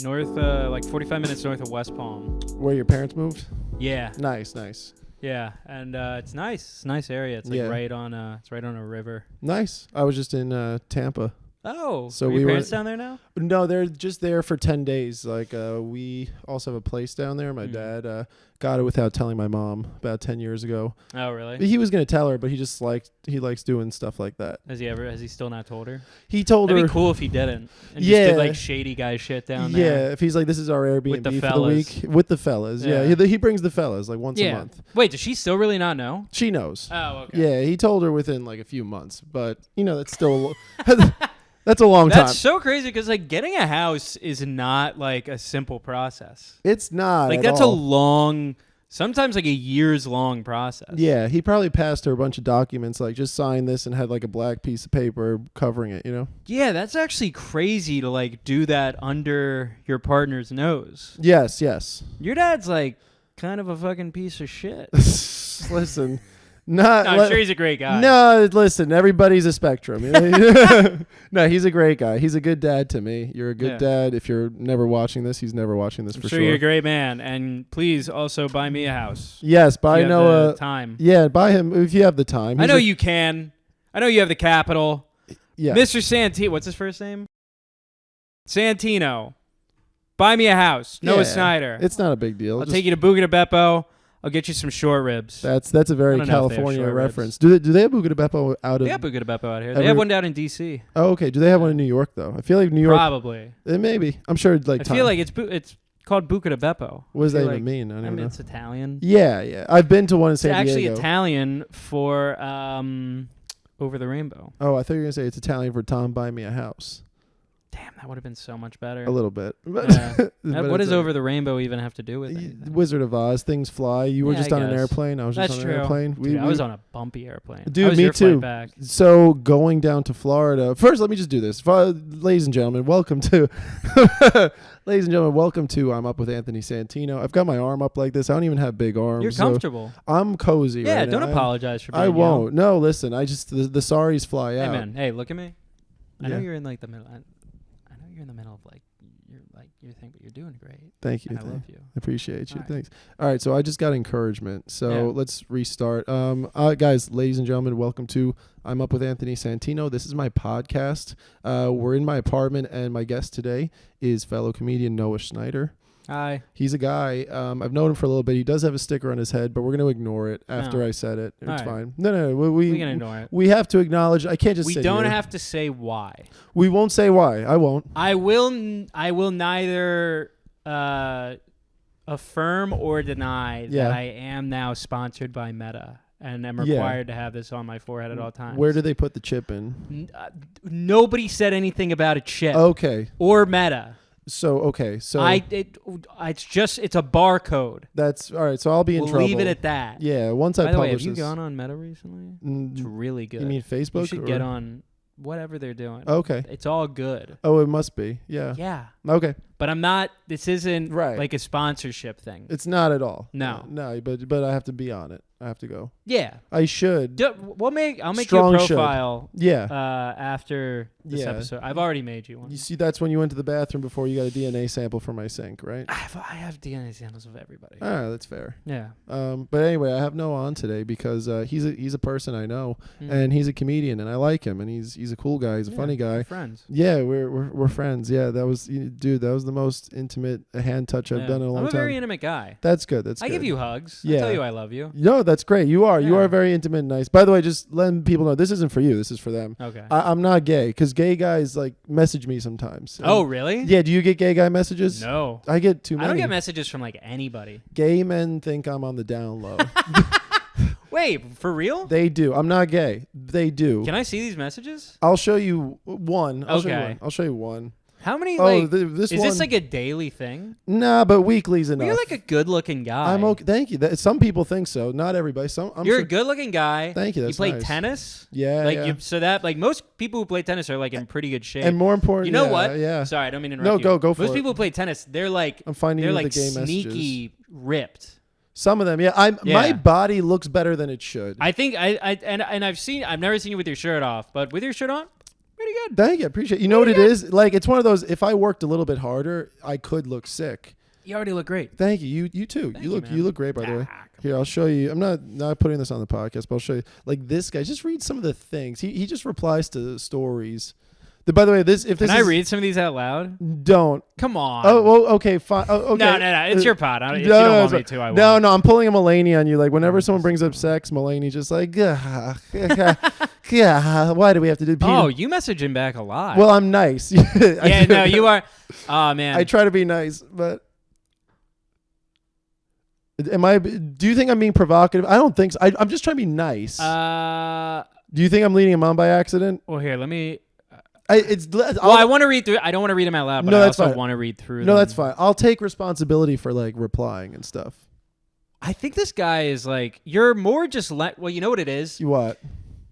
like 45 minutes north of West Palm. Where your parents moved? Yeah. Nice. Yeah, and it's nice. It's a nice area. It's like right on a river. Nice. I was just in Tampa. Oh, so are your parents down there now? No, they're just there for 10 days. Like we also have a place down there. My dad got it without telling my mom about 10 years ago. Oh, really? He was gonna tell her, but he likes doing stuff like that. Has he still not told her? He told her. That'd be cool if he didn't. And just did like shady guy shit down there. Yeah, if he's like, this is our Airbnb for the week with the fellas. Yeah, he brings the fellas like once a month. Wait, does she still really not know? She knows. Oh, okay. Yeah, he told her within like a few months, but that's still. That's a long time. That's so crazy because like getting a house is not like a simple process. It's not. Like that's a long, sometimes like a years long process. Yeah, he probably passed her a bunch of documents, like just sign this and had like a black piece of paper covering it, Yeah, that's actually crazy to like do that under your partner's nose. Yes. Your dad's like kind of a fucking piece of shit. Listen. I'm sure he's a great guy. No, listen, everybody's a spectrum. No, he's a great guy. He's a good dad to me. You're a good dad. If you're never watching this, he's never watching this for sure. I'm sure you're a great man. And please also buy me a house. Yes, buy Noah. Time. Yeah, buy him if you have the time. I know you can. I know you have the capital. Yeah. Mr. Santino. What's his first name? Santino. Buy me a house. Noah Snyder. It's not a big deal. I'll take you to Buca de Beppo. I'll get you some short ribs. That's a very California reference. Do they have Buca de Beppo out of? They have Buca de Beppo out here. They have one down in D.C. Oh, okay. Do they have one in New York though? I feel like New York. Probably. Maybe. I'm sure. Like I feel like it's called Buca de Beppo. What does that even mean? I don't know. It's Italian. Yeah. I've been to one in San Diego. It's actually Italian for Over the Rainbow. Oh, I thought you were gonna say it's Italian for Tom Buy Me a House. Damn, that would have been so much better. A little bit. Yeah. What does Over the Rainbow even have to do with anything? Wizard of Oz, things fly. You were just on an airplane. I was just on an airplane. Dude, I was on a bumpy airplane. Dude, me too. So going down to Florida. First, let me just do this. Ladies and gentlemen, welcome to I'm Up with Anthony Santino. I've got my arm up like this. I don't even have big arms. You're comfortable. I'm cozy right now. Yeah, don't apologize for being I won't. No, listen. The sorries fly out. Hey, man. Hey, look at me. I know you're in like the middle. I know you're in the middle of like your thing, but you're doing great. Thank you. I love you. I appreciate you. All right. Thanks. All right, so I just got encouragement. So let's restart. Guys, ladies and gentlemen, welcome to I'm Up with Anthony Santino. This is my podcast. We're in my apartment, and my guest today is fellow comedian Noah Snyder. Hi. He's a guy. I've known him for a little bit. He does have a sticker on his head, but we're going to ignore it after I said it. It's fine. No. We can ignore it. We have to acknowledge. I can't just. We don't have to say why. We won't say why. I won't. I will neither affirm or deny that I am now sponsored by Meta and am required to have this on my forehead at all times. Where do they put the chip in? Nobody said anything about a chip. Okay. Or Meta. It's a barcode. That's all right. So I'll be in trouble. We'll leave it at that. Yeah. Once I publish. By the way, have this, you gone on Meta recently? It's really good. You mean Facebook? You should get on whatever they're doing. Okay. It's all good. Oh, it must be. Yeah. Yeah. Okay. But I'm not. This isn't like a sponsorship thing. It's not at all. No. No. But I have to be on it. I have to go. Yeah. I should. I'll make Strong you a profile. Yeah. After this episode, I've already made you one. You see, that's when you went to the bathroom before you got a DNA sample from my sink, right? I have DNA samples of everybody. Ah, that's fair. Yeah. But anyway, I have Noah on today because he's a person I know, and he's a comedian, and I like him, and he's a cool guy. He's a funny guy. We're friends. Yeah, we're friends. Yeah, that was the most intimate hand touch I've done in a long time. I'm a very intimate guy. That's good. I give you hugs. Yeah. I tell you I love you. No, that's great. You are very intimate and nice. By the way, just letting people know this isn't for you. This is for them. Okay. I'm not gay because gay guys like message me sometimes. Oh, really? Yeah. Do you get gay guy messages? No. I get too many. I don't get messages from like anybody. Gay men think I'm on the down low. Wait, for real? They do. I'm not gay. They do. Can I see these messages? I'll show you one. I'll show you one. How many? This is this like a daily thing? Nah, but weekly's enough. You're like a good-looking guy. I'm okay. Thank you. Some people think so. Not everybody. You're a good-looking guy. Thank you. That's you play nice. Tennis. Yeah. So that most people who play tennis are like in pretty good shape. And more important, you know what? Yeah. Sorry, I don't mean to interrupt you. No, go for it. Most people who play tennis, they're like I'm finding they're you like the gay sneaky messages. ripped. Some of them, yeah. My body looks better than it should. I think I've never seen you with your shirt off, but with your shirt on, pretty good. Thank you. Appreciate it. You know what it is? Like, it's one of those, if I worked a little bit harder, I could look sick. You already look great. Thank you. You too. Thank You look great, by the way. Here, I'll show you. I'm not putting this on the podcast, but I'll show you. Like, this guy, just read some of the things. He just replies to stories. By the way, Can I read some of these out loud? Don't. Come on. Oh, well, okay, fine. Oh, okay. No. It's your pod. If you don't want me to, I won't. No, I'm pulling a Mulaney on you. Like, whenever someone brings up sex, Mulaney's just like, yeah, why do we have to do? Oh, you message him back a lot. Well, I'm nice. Yeah, no, you are. Oh, man. I try to be nice, but do you think I'm being provocative? I don't think so. I'm just trying to be nice. Do you think I'm leading him on by accident? Well, here, let me. I want to read through. I don't want to read them out loud, but I also want to read through them. No, that's fine. I'll take responsibility for like replying and stuff. I think this guy is like, you're more just well, you know what it is? What?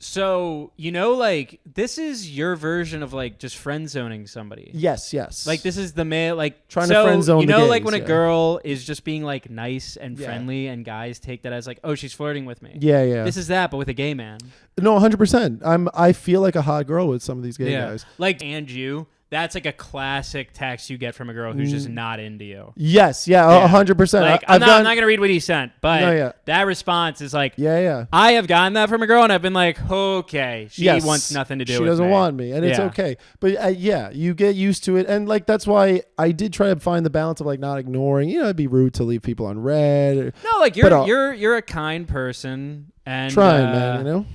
So, like, this is your version of, like, just friend zoning somebody. Yes. Like, this is the male, like, trying to friend zone the gays, like, when a girl is just being, like, nice and friendly, and guys take that as, like, oh, she's flirting with me. Yeah. This is that, but with a gay man. No, 100%. I feel like a hot girl with some of these gay guys. Like, and you. That's like a classic text you get from a girl who's just not into you. Yes, 100%. Like, I'm not going to read what he sent, but that response is like, yeah. I have gotten that from a girl, and I've been like, okay, she wants nothing to do with me. She doesn't want me, and it's okay. But you get used to it, and like that's why I did try to find the balance of like not ignoring. It'd be rude to leave people on red. No, like you're a kind person, and trying, man,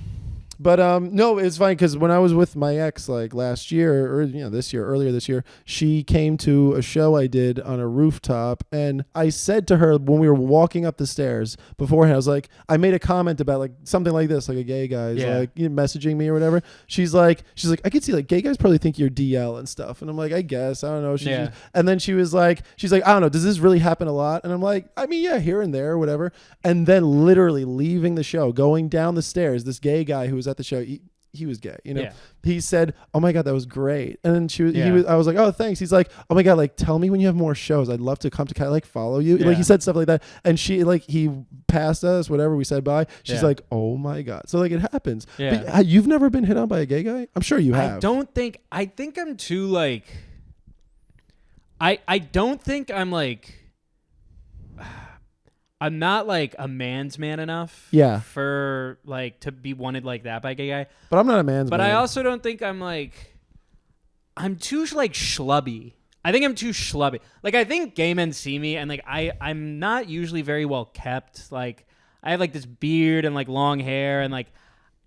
But no, it's fine because when I was with my ex like last year or earlier this year, she came to a show I did on a rooftop, and I said to her when we were walking up the stairs beforehand, I was like, I made a comment about like something like this, like a gay guy's like messaging me or whatever. She's like, I could see like gay guys probably think you're DL and stuff, and I'm like, I guess I don't know. And then she's like, I don't know, does this really happen a lot? And I'm like, I mean, yeah, here and there, or whatever. And then literally leaving the show, going down the stairs, this gay guy who was at the show, he was gay, he said, oh my god, that was great. And then I was like, oh thanks. He's like, oh my god, like tell me when you have more shows, I'd love to come to like follow you. Like he said stuff like that, and she like he passed us, whatever, we said bye. She's like, oh my god. So like it happens. But you've never been hit on by a gay guy? I'm sure you have. I think I'm too like I don't think I'm like I'm not like a man's man enough for like to be wanted like that by a gay guy. But I'm not a man's man. But I also don't think I'm too like schlubby. I think I'm too schlubby. Like I think gay men see me and like I'm not usually very well kept. Like I have like this beard and like long hair and like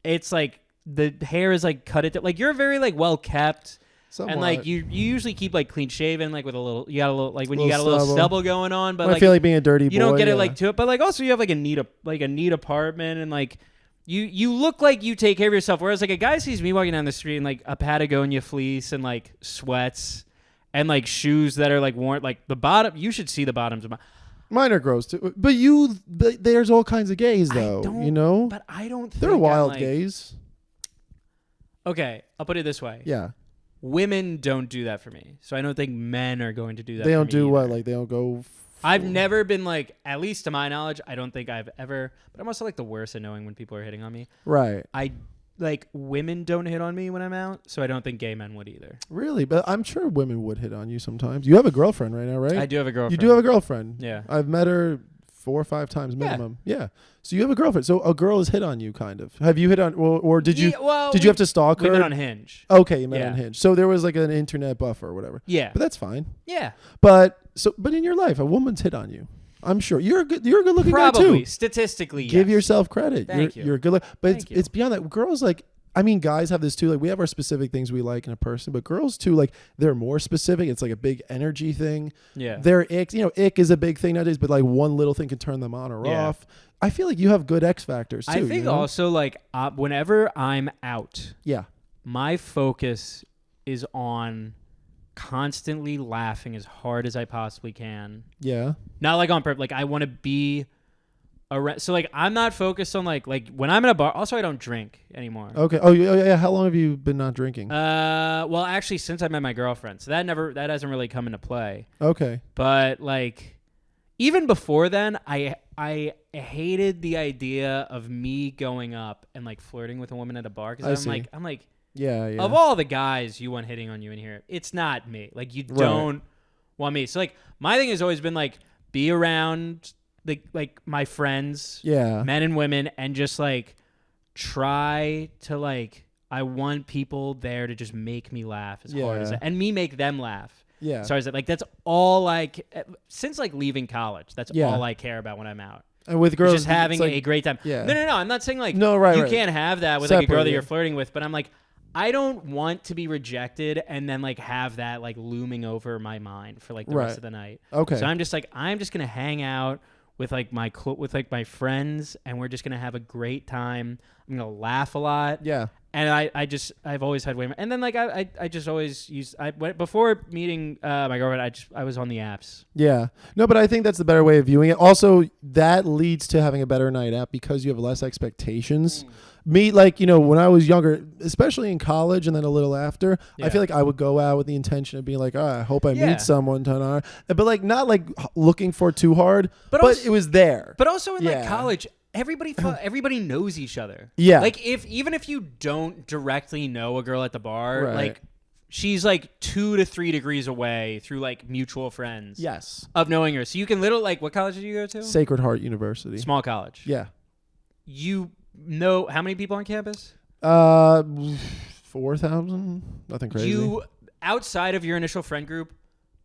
it's like the hair is like cut it. Like you're very like well kept. Somewhat. And like you usually keep like clean shaven, like with a little like when you got a little stubble going on, but I feel like being a dirty boy. You don't get it like to it, but like also you have like a neat apartment, and like you look like you take care of yourself. Whereas like a guy sees me walking down the street in like a Patagonia fleece and like sweats and like shoes that are like worn, like the bottom. You should see the bottoms of mine are gross too. But there's all kinds of gays though. But I don't think they're wild gays. Okay, I'll put it this way. Yeah. Women don't do that for me, so I don't think men are going to do that. They don't do either. what? Like they don't go. I've never been like, at least to my knowledge, I don't think I've ever. But I'm also like the worst at knowing when people are hitting on me. Right. I like women don't hit on me when I'm out, so I don't think gay men would either. Really, but I'm sure women would hit on you sometimes. You have a girlfriend right now, right? I do have a girlfriend. You do have a girlfriend. Yeah. I've met her 4 or 5 times minimum. Yeah. So you have a girlfriend. So a girl has hit on you, kind of. Have you hit on, or did you? Did you have to stalk her? We met on Hinge. Okay, you met on Hinge. So there was like an internet buffer or whatever. Yeah. But that's fine. Yeah. But in your life, a woman's hit on you. I'm sure you're a good looking guy too. Probably statistically. Give yourself credit. Thank you. You're a good look. But it's beyond that. Girls like. I mean, guys have this too. Like, we have our specific things we like in a person, but girls too, like, they're more specific. It's like a big energy thing. Yeah. Their ick, ick is a big thing nowadays, but like one little thing can turn them on or off. I feel like you have good X factors too. I think also like whenever I'm out, my focus is on constantly laughing as hard as I possibly can. Yeah. Not like on purpose. Like I want to be. So like I'm not focused on like when I'm in a bar. Also, I don't drink anymore. Okay. Oh yeah. How long have you been not drinking? Well, actually, since I met my girlfriend, so that hasn't really come into play. Okay. But like, even before then, I hated the idea of me going up and like flirting with a woman at a bar because I'm like, Yeah, yeah. Of all the guys you want hitting on you in here, it's not me. Like, you don't want me. So, like, my thing has always been, like, be around, like my friends, men and women, and just, like, try to, like, I want people there to just make me laugh as hard as and me make them laugh. Yeah. So I was like, that's all since, like, leaving college, that's all I care about when I'm out. And with girls, just having like, a great time. Yeah. No. I'm not saying, like, you can't have that with like a girl that you're flirting with, but I'm like, I don't want to be rejected and then, like, have that, like, looming over my mind for, like, the rest of the night. Okay. So I'm just gonna hang out with, like, my friends, and we're just gonna have a great time. I'm gonna laugh a lot. Yeah. And I've always had way more. And then, like, I just always before meeting my girlfriend, I was on the apps. Yeah. No, but I think that's the better way of viewing it. Also, that leads to having a better night out because you have less expectations. Me, like, you know, when I was younger, especially in college and then a little after, I feel like I would go out with the intention of being like, oh, I hope I meet someone tonight. But, like, not, like, looking for it too hard, but also, it was there. But also in, like, college, everybody knows each other. Yeah. Like, even if you don't directly know a girl at the bar, like, she's, like, 2 to 3 degrees away through, like, mutual friends. Yes. Of knowing her. So you can literally, like, what college did you go to? Sacred Heart University. Small college. Yeah. You know how many people on campus? 4,000. Nothing crazy. You, outside of your initial friend group,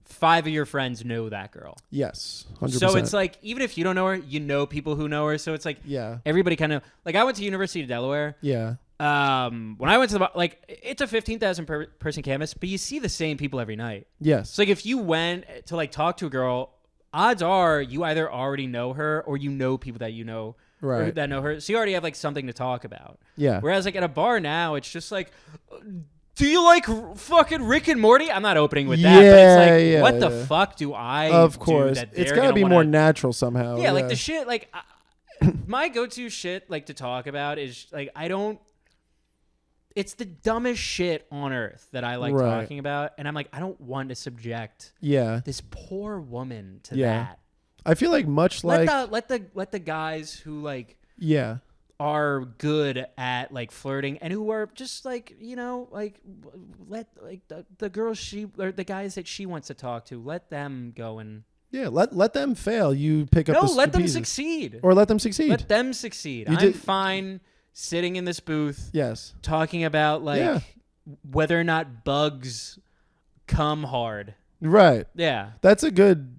5 of your friends know that girl. Yes, 100%. So it's like, even if you don't know her, you know people who know her. So it's like, everybody kind of, like, I went to University of Delaware. Yeah. When I went to like, it's a 15,000 person campus, but you see the same people every night. Yes. So, like, if you went to, like, talk to a girl, odds are you either already know her or you know people that you know. Right. That know her. So you already have, like, something to talk about. Yeah. Whereas, like, at a bar now, it's just like, do you like fucking Rick and Morty? I'm not opening with that. Yeah, but it's like, yeah, what the fuck do I Of course. do that It's got to be more natural somehow. Yeah, like, the shit, like, my go-to shit, like, to talk about is, like, it's the dumbest shit on earth that I like talking about. And I'm like, I don't want to subject this poor woman to that. I feel like much like let the guys who, like, are good at, like, flirting and who are just, like, you know, like, let, like, the girls or the guys that she wants to talk to, let them go and let them fail. You pick up let them succeed. Or let them succeed. Let them succeed. I'm fine sitting in this booth talking about, like, whether or not bugs come hard. Right. Yeah. That's a good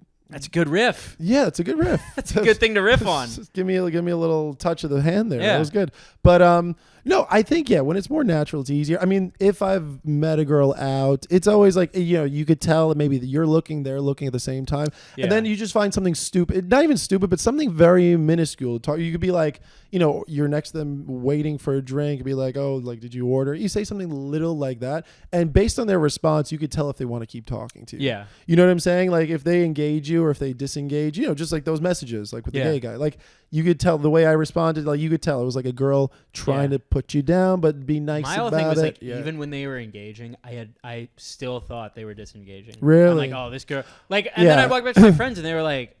riff. Yeah, it's a good riff. That's a good thing to riff on. Give me a little touch of the hand there. Yeah. That was good. But no, I think when it's more natural, it's easier. I mean, if I've met a girl out, it's always like, you know, you could tell that maybe you're looking, they're looking at the same time. Yeah. And then you just find something stupid, not even stupid, but something very minuscule. You could be like, you know, you're next to them waiting for a drink and be like, oh, like, did you order? You say something little like that. And based on their response, you could tell if they want to keep talking to you. Yeah. You know what I'm saying? Like, if they engage you or if they disengage, you know, just like those messages, like with the gay guy, like, you could tell the way I responded, like, you could tell it was like a girl trying to put you down, but be nice about it. My whole thing was, like, even when they were engaging, I still thought they were disengaging. Really? I'm like, oh, this girl, like, and then I'd walk back to my friends and they were like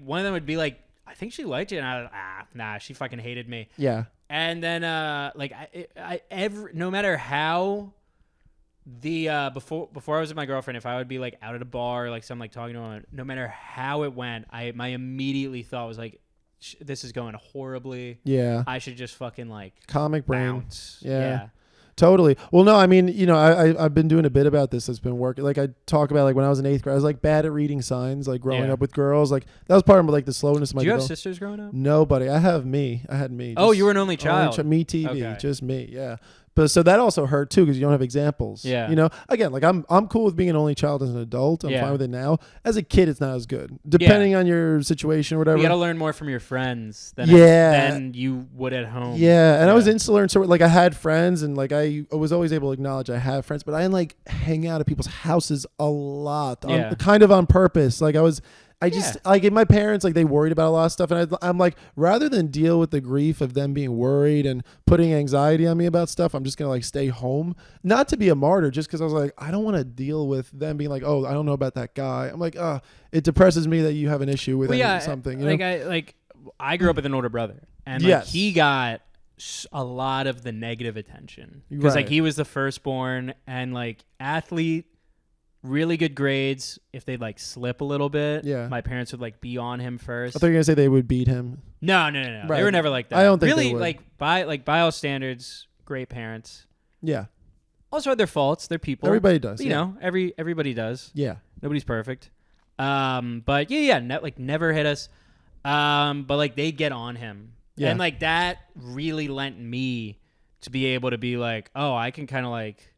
one of them would be like, I think she liked you, and I was nah, she fucking hated me. Yeah. And then no matter how before I was with my girlfriend, if I would be, like, out at a bar, like, some, like, talking to her, no matter how it went, my immediately thought was like, this is going horribly. Yeah. I should just fucking, like, comic brain. Bounce. Yeah. Totally. Well, no, I mean, you know, I've been doing a bit about this. That's been working. Like, I talk about, like, when I was in 8th grade, I was, like, bad at reading signs, like, growing up with girls. Like, that was part of, like, the slowness of my. Did you have sisters growing up? Nobody. I had me. Oh, you were an only child. Me TV. Just me. Yeah. But so that also hurt too because you don't have examples. Yeah. You know, again, like I'm cool with being an only child as an adult. I'm fine with it now. As a kid, it's not as good. Depending on your situation or whatever. You got to learn more from your friends than you would at home. Yeah. And I was insular, and so, like, I had friends, and, like, I was always able to acknowledge I have friends, but I didn't, like, hang out at people's houses a lot, kind of on purpose. Like, I just, like, my parents, like, they worried about a lot of stuff. And I'm like, rather than deal with the grief of them being worried and putting anxiety on me about stuff, I'm just going to, like, stay home. Not to be a martyr, just because I was like, I don't want to deal with them being like, oh, I don't know about that guy. I'm like, it depresses me that you have an issue with something. You know? I grew up with an older brother. And, like, he got a lot of the negative attention because like he was the firstborn and like athlete, really good grades. If they'd like slip a little bit, my parents would like be on him first. I thought you were gonna say they would beat him. No. Right. They were never like that. I don't think really they would. by all standards, great parents. Yeah. Also had their faults. They're people. Everybody does. You know, everybody does. Yeah. Nobody's perfect. But never hit us. But like they'd get on him. Yeah. And like that really lent me to be able to be like, oh, I can kind of like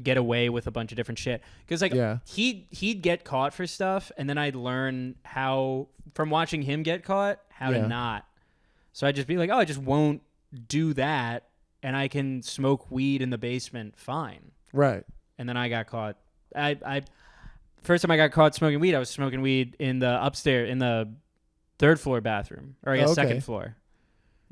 get away with a bunch of different shit. Because like he'd get caught for stuff, and then I'd learn how from watching him get caught how to not. So I'd just be like, oh, I just won't do that, and I can smoke weed in the basement fine. Right. And then I got caught. I first time I got caught smoking weed, I was smoking weed in the upstairs in the third floor bathroom, or I guess second floor.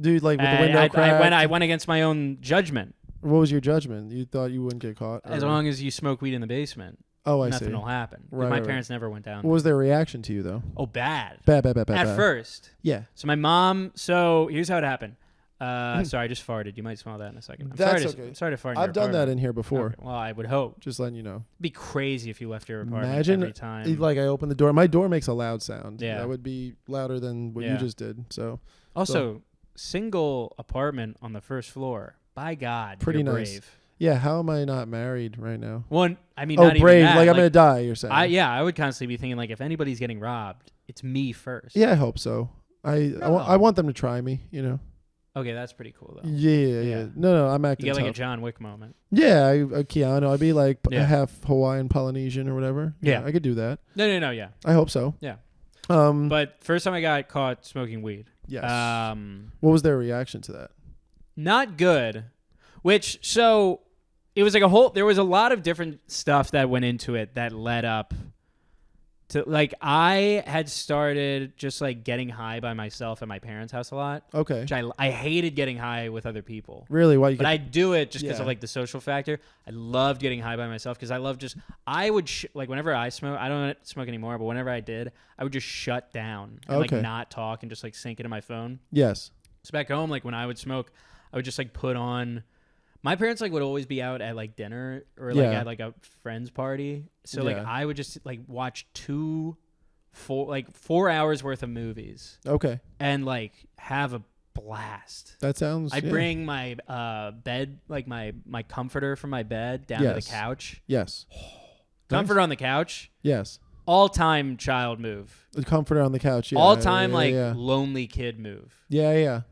Dude, like with the window cracked. I went against my own judgment. What was your judgment? You thought you wouldn't get caught? As long as you smoke weed in the basement. Oh, I see. Nothing will happen. Right, my parents never went down. What was their reaction to you, though? Oh, bad. Bad. At first. Yeah. So my mom, here's how it happened. Sorry, I just farted. You might smell that in a second. I'm sorry to fart in I've done that in here before. Okay. Well, I would hope. Just letting you know. It'd be crazy if you left your apartment every time. Imagine, like, I opened the door. My door makes a loud sound. Yeah. That would be louder than what you just did. So. Also, single apartment on the first floor. By God, pretty you're nice. Brave. Yeah, how am I not married right now? Not brave, even that. Like I'm gonna die. You're saying? I would constantly be thinking like, if anybody's getting robbed, it's me first. Yeah, I hope so. I want them to try me. You know. Okay, that's pretty cool though. Yeah. No, I'm acting. You get like tough. a John Wick moment. Yeah, a Keanu. I'd be like a half Hawaiian, Polynesian, or whatever. Yeah, I could do that. No. Yeah. I hope so. Yeah. But first time I got caught smoking weed. Yes. What was their reaction to that? Not good. It was like there was a lot of different stuff that went into it that led up to, like, I had started just like getting high by myself at my parents' house a lot. Okay. Which I hated getting high with other people. Really? Why? But I do it just because of like the social factor. I loved getting high by myself because I love I would like whenever I smoke, I don't smoke anymore, but whenever I did, I would just shut down and like not talk and just like sink into my phone. Yes. So back home, like when I would smoke, I would just like put on. My parents like would always be out at like dinner or like at like a friend's party. So like I would just like watch 4 hours worth of movies. Okay. And like have a blast. That sounds. I bring my bed, like my comforter from my bed down to the couch. Yes. Comforter on the couch. Yes. All-time child move. The comforter on the couch. Yeah. All-time lonely kid move. Yeah.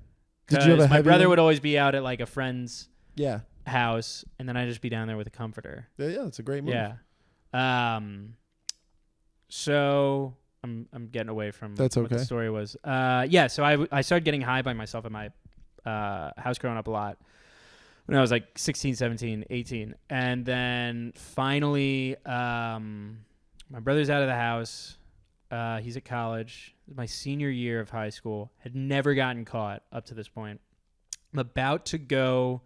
Did you have a my brother would always be out at like a friend's house, and then I'd just be down there with a comforter. Yeah, that's a great move. Yeah. So I'm getting away from what the story was. So I started getting high by myself at my house growing up a lot when I was like 16, 17, 18. And then finally my brother's out of the house. He's at college. My senior year of high school. Had never gotten caught up to this point. I'm about to go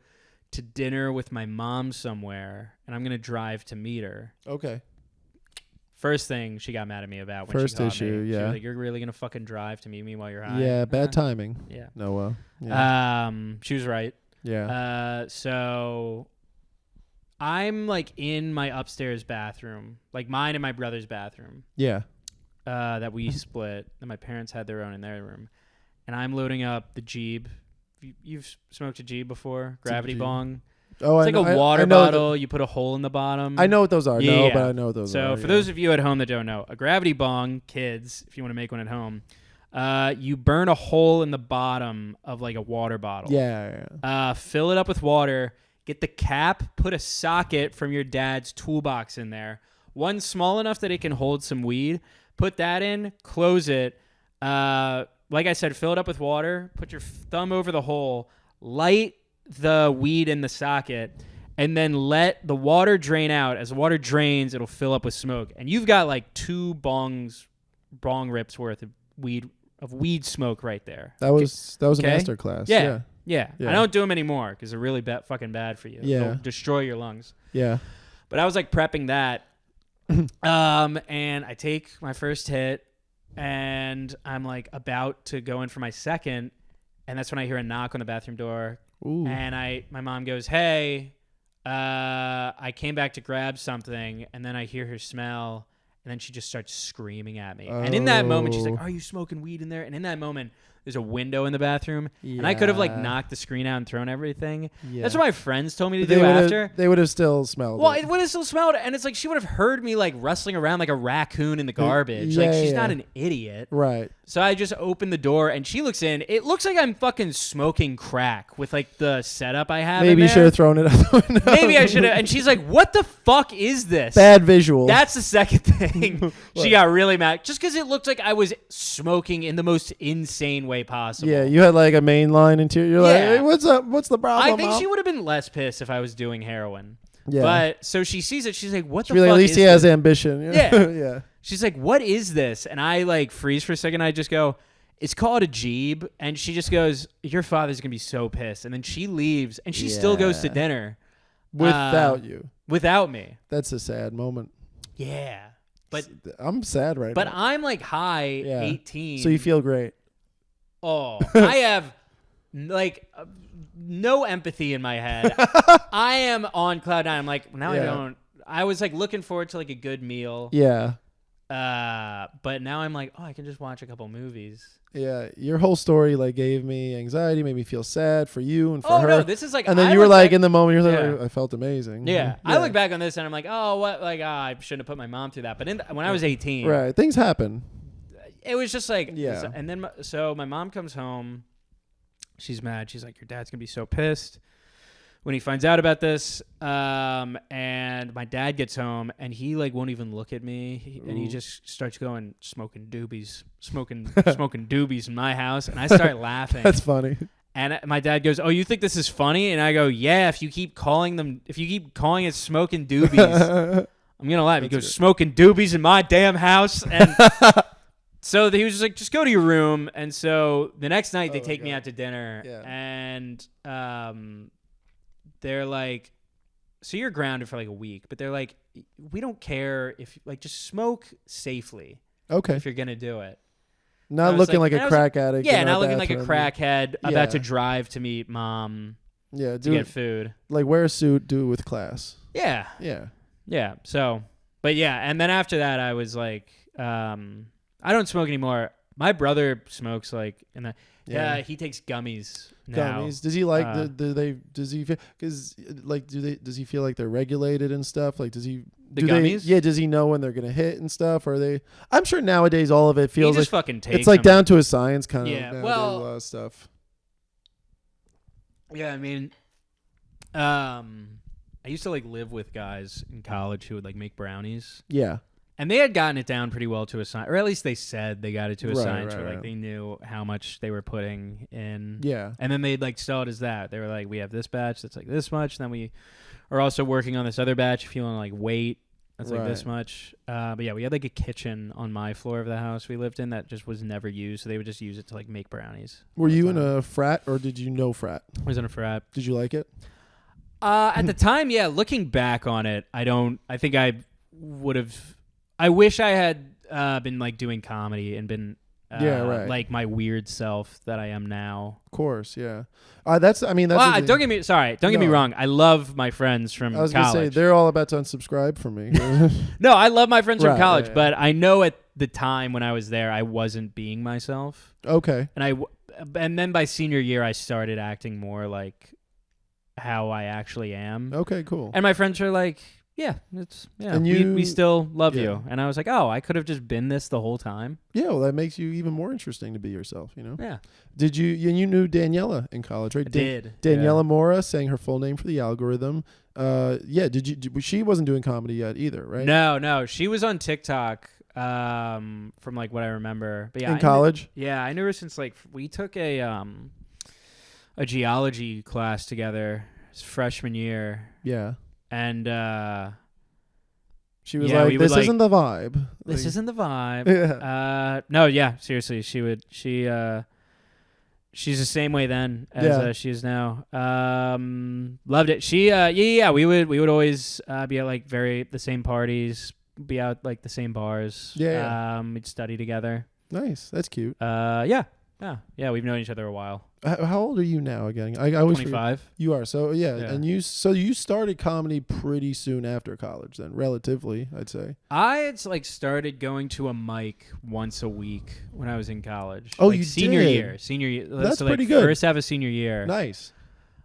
to dinner with my mom somewhere, and I'm going to drive to meet her. Okay. First thing she got mad at me about when she caught issue, me. yeah. She was like, you're really going to fucking drive to meet me while you're high? Yeah, bad timing. Yeah. No, she was right. Yeah. So I'm like in my upstairs bathroom, like mine and my brother's bathroom. Yeah. That we split, and my parents had their own in their room. And I'm loading up the Jeeb. You've smoked a Jeeb before? Gravity bong. Oh, it's like a water bottle. You put a hole in the bottom. I know what those are. But I know what those are. So for those of you at home that don't know, a gravity bong, kids, if you want to make one at home, you burn a hole in the bottom of like a water bottle. Yeah. Fill it up with water. Get the cap. Put a socket from your dad's toolbox in there. One small enough that it can hold some weed. Put that in. Close it. Like I said, fill it up with water. Put your thumb over the hole. Light the weed in the socket, and then let the water drain out. As the water drains, it'll fill up with smoke, and you've got like 2 bong rips worth of weed smoke right there. That was a master class. Yeah. I don't do them anymore because they're really fucking bad for you. Yeah, they'll destroy your lungs. Yeah, but I was like prepping that, and I take my first hit, and I'm like about to go in for my second, and that's when I hear a knock on the bathroom door. Ooh. And my mom goes, hey, I came back to grab something, and then I hear her smell, and then she just starts screaming at me. And in that moment, she's like, are you smoking weed in there? And in that moment, there's a window in the bathroom, and I could have like knocked the screen out and thrown everything. Yeah. That's what my friends told me to do after. They would have still smelled it. Well, it would have still smelled it, and it's like she would have heard me like rustling around like a raccoon in the garbage. Like she's not an idiot. Right. So I just opened the door, and she looks in. It looks like I'm fucking smoking crack with like the setup I have. Maybe you should have thrown it out the window. Maybe I should have. And she's like, what the fuck is this? Bad visual. That's the second thing. She got really mad. Just because it looked like I was smoking in the most insane way possible. Yeah, you had like a main line interior. You're like, hey, what's up? What's the problem? I think Mom? she would have been less pissed if I was doing heroin. Yeah. But so she sees it. She's like, what the really, fuck at least is he has this? ambition. Yeah. Yeah. She's like, what is this? And I like freeze for a second. I just go, it's called a Jeeb. And she just goes, your father's going to be so pissed. And then she leaves, and she still goes to dinner. Without you. Without me. That's a sad moment. Yeah. But I'm sad right now. But I'm like high 18. So you feel great. Oh, I have like no empathy in my head. I am on cloud nine. I'm like, now I don't. I was like looking forward to like a good meal. Yeah. But now I'm like, oh, I can just watch a couple movies. Yeah, your whole story like gave me anxiety, made me feel sad for you and for her. Oh no, this is like, and then you were like in the moment, you're like, I felt amazing. Yeah, I look back on this and I'm like, oh, what? Like, I shouldn't have put my mom through that. But when I was 18, right, things happen. It was just like, yeah. And then so my mom comes home. She's mad. She's like, your dad's gonna be so pissed when he finds out about this. And my dad gets home and he like won't even look at me, and he just starts going smoking doobies in my house, and I start laughing. That's funny. And my dad goes, oh, you think this is funny? And I go, yeah, if you keep calling it smoking doobies, I'm gonna laugh. He goes, smoking doobies in my damn house. And so he was just like, just go to your room. And so the next night they take me out to dinner, and they're like, so you're grounded for like a week, but they're like, we don't care if like, just smoke safely. Okay. If you're going to do it. Not looking like a crack addict. Yeah, not looking like a crackhead about to drive to meet mom. Yeah, to get food. Like wear a suit, do it with class. Yeah. Yeah. Yeah. So, but yeah, and then after that I was like, I don't smoke anymore. My brother smokes like in the he takes gummies now. Gummies. Does he like does he feel, cuz like does he feel like they're regulated and stuff? Like does he gummies? Does he know when they're going to hit and stuff? Or are they I'm sure nowadays all of it feels he just like fucking takes it's like them. down to a science kind of Yeah. Well, stuff. Yeah, I mean I used to like live with guys in college who would like make brownies. Yeah. And they had gotten it down pretty well to a science, or at least they said they got it to a science where like they knew how much they were putting in. Yeah. And then they'd like sell it as that. They were like, we have this batch that's like this much. And then we are also working on this other batch if you want to like wait. That's like this much. But yeah, we had like a kitchen on my floor of the house we lived in that just was never used. So they would just use it to like make brownies. Were you in a frat or did you know frat? I was in a frat. Did you like it? At the time, yeah. Looking back on it, I think I would have. I wish I had been like doing comedy and been like my weird self that I am now. Of course, yeah. Don't get me wrong. I love my friends from college. I was gonna say they're all about to unsubscribe from me. No, I love my friends from college, but I know at the time when I was there, I wasn't being myself. Okay. And then by senior year, I started acting more like how I actually am. Okay, cool. And my friends were like, and we still love you. And I was like, oh, I could have just been this the whole time. Yeah, well, that makes you even more interesting to be yourself, you know? Yeah. Did you knew Daniela in college, right? I did. Daniela Mora, saying her full name for the algorithm. She wasn't doing comedy yet either, right? No. She was on TikTok from like what I remember. But yeah, in college? I knew her since like we took a geology class together freshman year. Yeah. And she was like, "This isn't the vibe. This isn't the vibe." Yeah. No, yeah, seriously, she's the same way then as she is now. Loved it. She we would always be at like the same parties, be out like the same bars. Yeah. We'd study together. Nice. That's cute. Yeah. Yeah, we've known each other a while. How old are you now again? I always 25. forget. You are. So yeah, and you started comedy pretty soon after college then, relatively, I'd say. I had like started going to a mic once a week when I was in college. Oh, like you senior did? year. Senior year. That's so like pretty good. First half of senior year. Nice.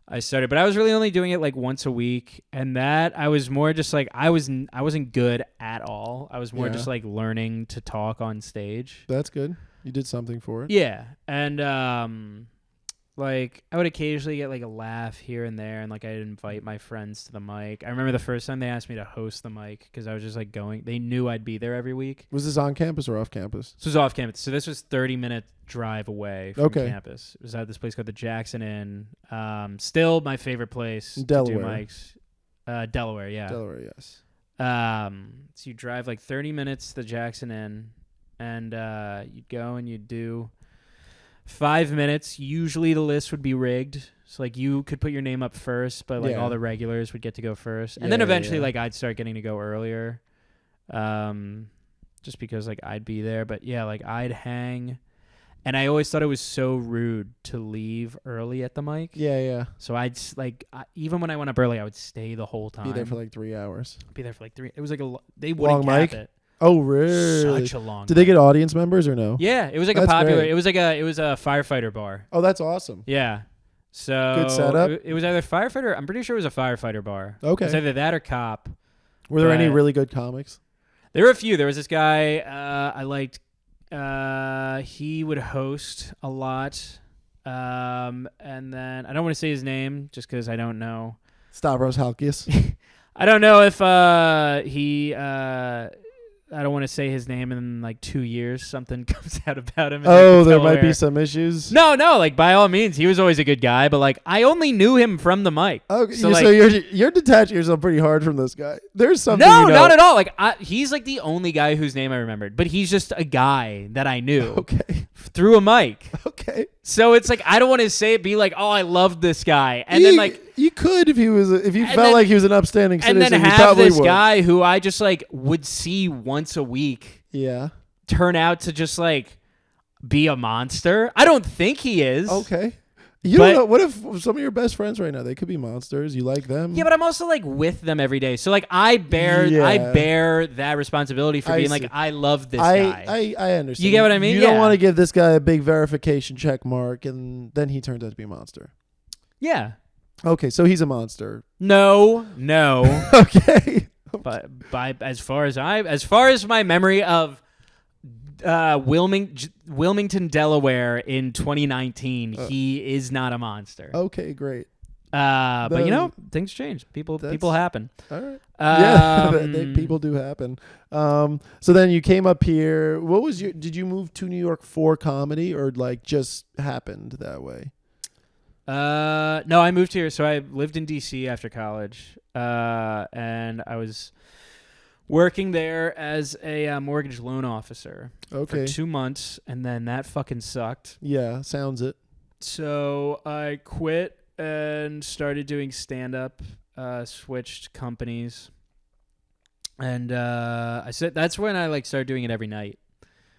I started, but I was really only doing it like once a week, and that I was more just like I wasn't good at all. I was more just like learning to talk on stage. That's good. You did something for it. Yeah, and like I would occasionally get like a laugh here and there, and like I'd invite my friends to the mic. I remember the first time they asked me to host the mic because I was just like going. They knew I'd be there every week. Was this on campus or off campus? This was off campus. So this was 30-minute drive away from campus. It was at this place called the Jackson Inn. Still my favorite place Delaware. to do mics. Delaware, yeah. Delaware, yes. So you drive like 30 minutes to the Jackson Inn, and you'd go and you'd do 5 minutes. Usually the list would be rigged. So like you could put your name up first, but like all the regulars would get to go first. And then eventually like I'd start getting to go earlier. Just because like I'd be there. But yeah, like I'd hang. And I always thought it was so rude to leave early at the mic. Yeah. So I'd even when I went up early, I would stay the whole time. Be there for like 3 hours. Be there for like 3. It was like they wouldn't long cap mic? it. Oh, really? Such a long. Did they get audience members or no? Yeah, it was like That's a popular. great. It was a firefighter bar. Oh, that's awesome. Yeah. So Good setup. It was either firefighter. I'm pretty sure it was a firefighter bar. Okay. It's either that or cop. Were there any really good comics? There were a few. There was this guy I liked. He would host a lot. And then I don't want to say his name just because I don't know. Stavros Halkias. I don't know if I don't want to say his name in like 2 years. Something comes out about him. Oh, there might be some issues. No. Like by all means, he was always a good guy. But like I only knew him from the mic. Okay, so you're detaching yourself pretty hard from this guy. There's something. No, not at all. Like he's like the only guy whose name I remembered. But he's just a guy that I knew. Okay. Through a mic. Okay. So it's like I don't want to be like, oh, I love this guy, and then like you could if you felt like he was an upstanding citizen. And then have this guy who I just like would see once a week. Yeah. Turn out to just like be a monster. I don't think he is. Okay. You don't know. What if some of your best friends right now, they could be monsters. You like them? Yeah, but I'm also like with them every day. So like I bear that responsibility for being like, I love this guy. I understand. You get what I mean? You don't want to give this guy a big verification check mark and then he turns out to be a monster. Yeah. Okay, so he's a monster. No. Okay. But as far as my memory of Wilmington, Delaware in 2019, he is not a monster. Okay, great. But you know, things change. People happen. All right. People do happen. So then you came up here. Did you move to New York for comedy or like just happened that way? No, I moved here. So I lived in DC after college. And I was working there as a mortgage loan officer for 2 months, and then that fucking sucked. Yeah, sounds it. So I quit and started doing stand-up, switched companies, and I said that's when I like started doing it every night.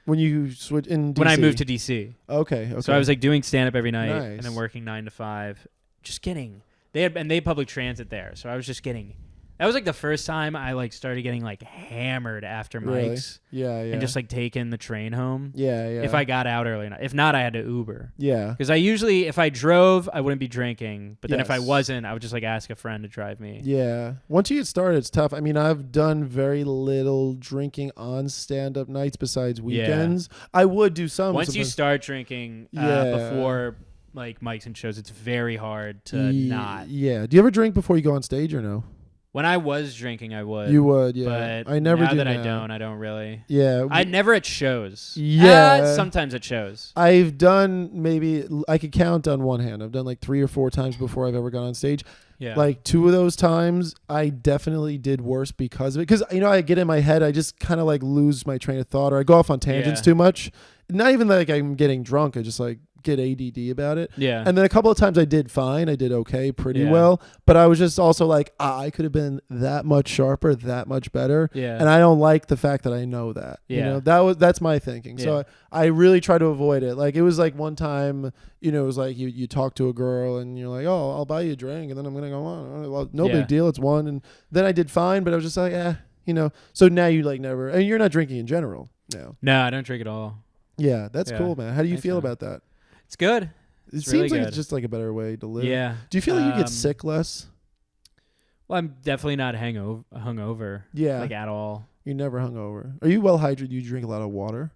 When you switch in DC? When I moved to DC. Okay. So I was like doing stand-up every night Nice. and then working 9 to 5. Just kidding. They had public transit there, so I was just getting. That was like the first time I like started getting like hammered after mics. Yeah. And just like taking the train home. Yeah. If I got out early enough. If not, I had to Uber. Yeah. Because I usually, if I drove, I wouldn't be drinking. But then if I Yes. wasn't, I would just like ask a friend to drive me. Yeah. Once you get started, it's tough. I mean, I've done very little drinking on stand-up nights besides weekends. I would do some. Once you start drinking before like mics and shows, it's very hard to not. Yeah. Do you ever drink before you go on stage or no? When I was drinking, I would. You would, yeah. But I never now do that now. I don't really. Yeah. I never at shows. Yeah. Sometimes at shows. I've done I could count on one hand. I've done like 3 or 4 times before I've ever gone on stage. Yeah. Like 2 of those times, I definitely did worse because of it. Because, I get in my head, I just kind of like lose my train of thought or I go off on tangents too much. Not even like I'm getting drunk. I just like get ADD about it. Yeah. And then a couple of times I did fine. I did okay, pretty Yeah. well. But I was just also like, I could have been that much sharper, that much better. Yeah. And I don't like the fact that I know that. Yeah. You know, that's my thinking. So I really try to avoid it. Like it was like one time, you know, it was like you talk to a girl and you're like, oh, I'll buy you a drink, and then I'm gonna go on. Well, no big deal. It's one. And then I did fine, but I was just like, you know. So now you like never, and you're not drinking in general now. No, I don't drink at all. Yeah, that's cool, man. How do you feel about that? It's good. It seems like it's just like a better way to live. Yeah. Do you feel like you get sick less? Well, I'm definitely not hungover. Yeah. Like at all. You're never hungover. Are you well hydrated? You drink a lot of water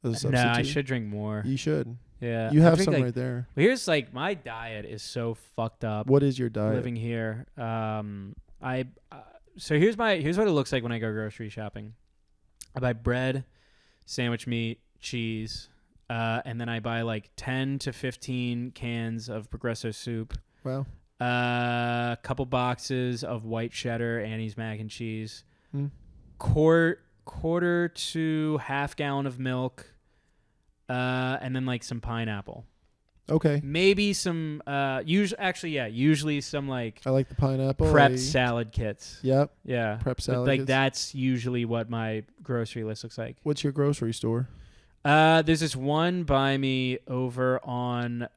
as a substitute? No, I should drink more. You should. Yeah. You have some right there. Well, here's like my diet is so fucked up. What is your diet? Living here. So here's what it looks like when I go grocery shopping. I buy bread, sandwich meat, cheese, and then I buy like 10 to 15 cans of Progresso soup. Wow. A couple boxes of white cheddar, Annie's mac and cheese. Quarter to half gallon of milk, and then like some pineapple. Okay. Maybe some usually some like I like the pineapple. Prepped salad kits. Yep. Yeah. Prep salad like kits. that's usually what my grocery list looks like. What's your grocery store? There's this one by me over on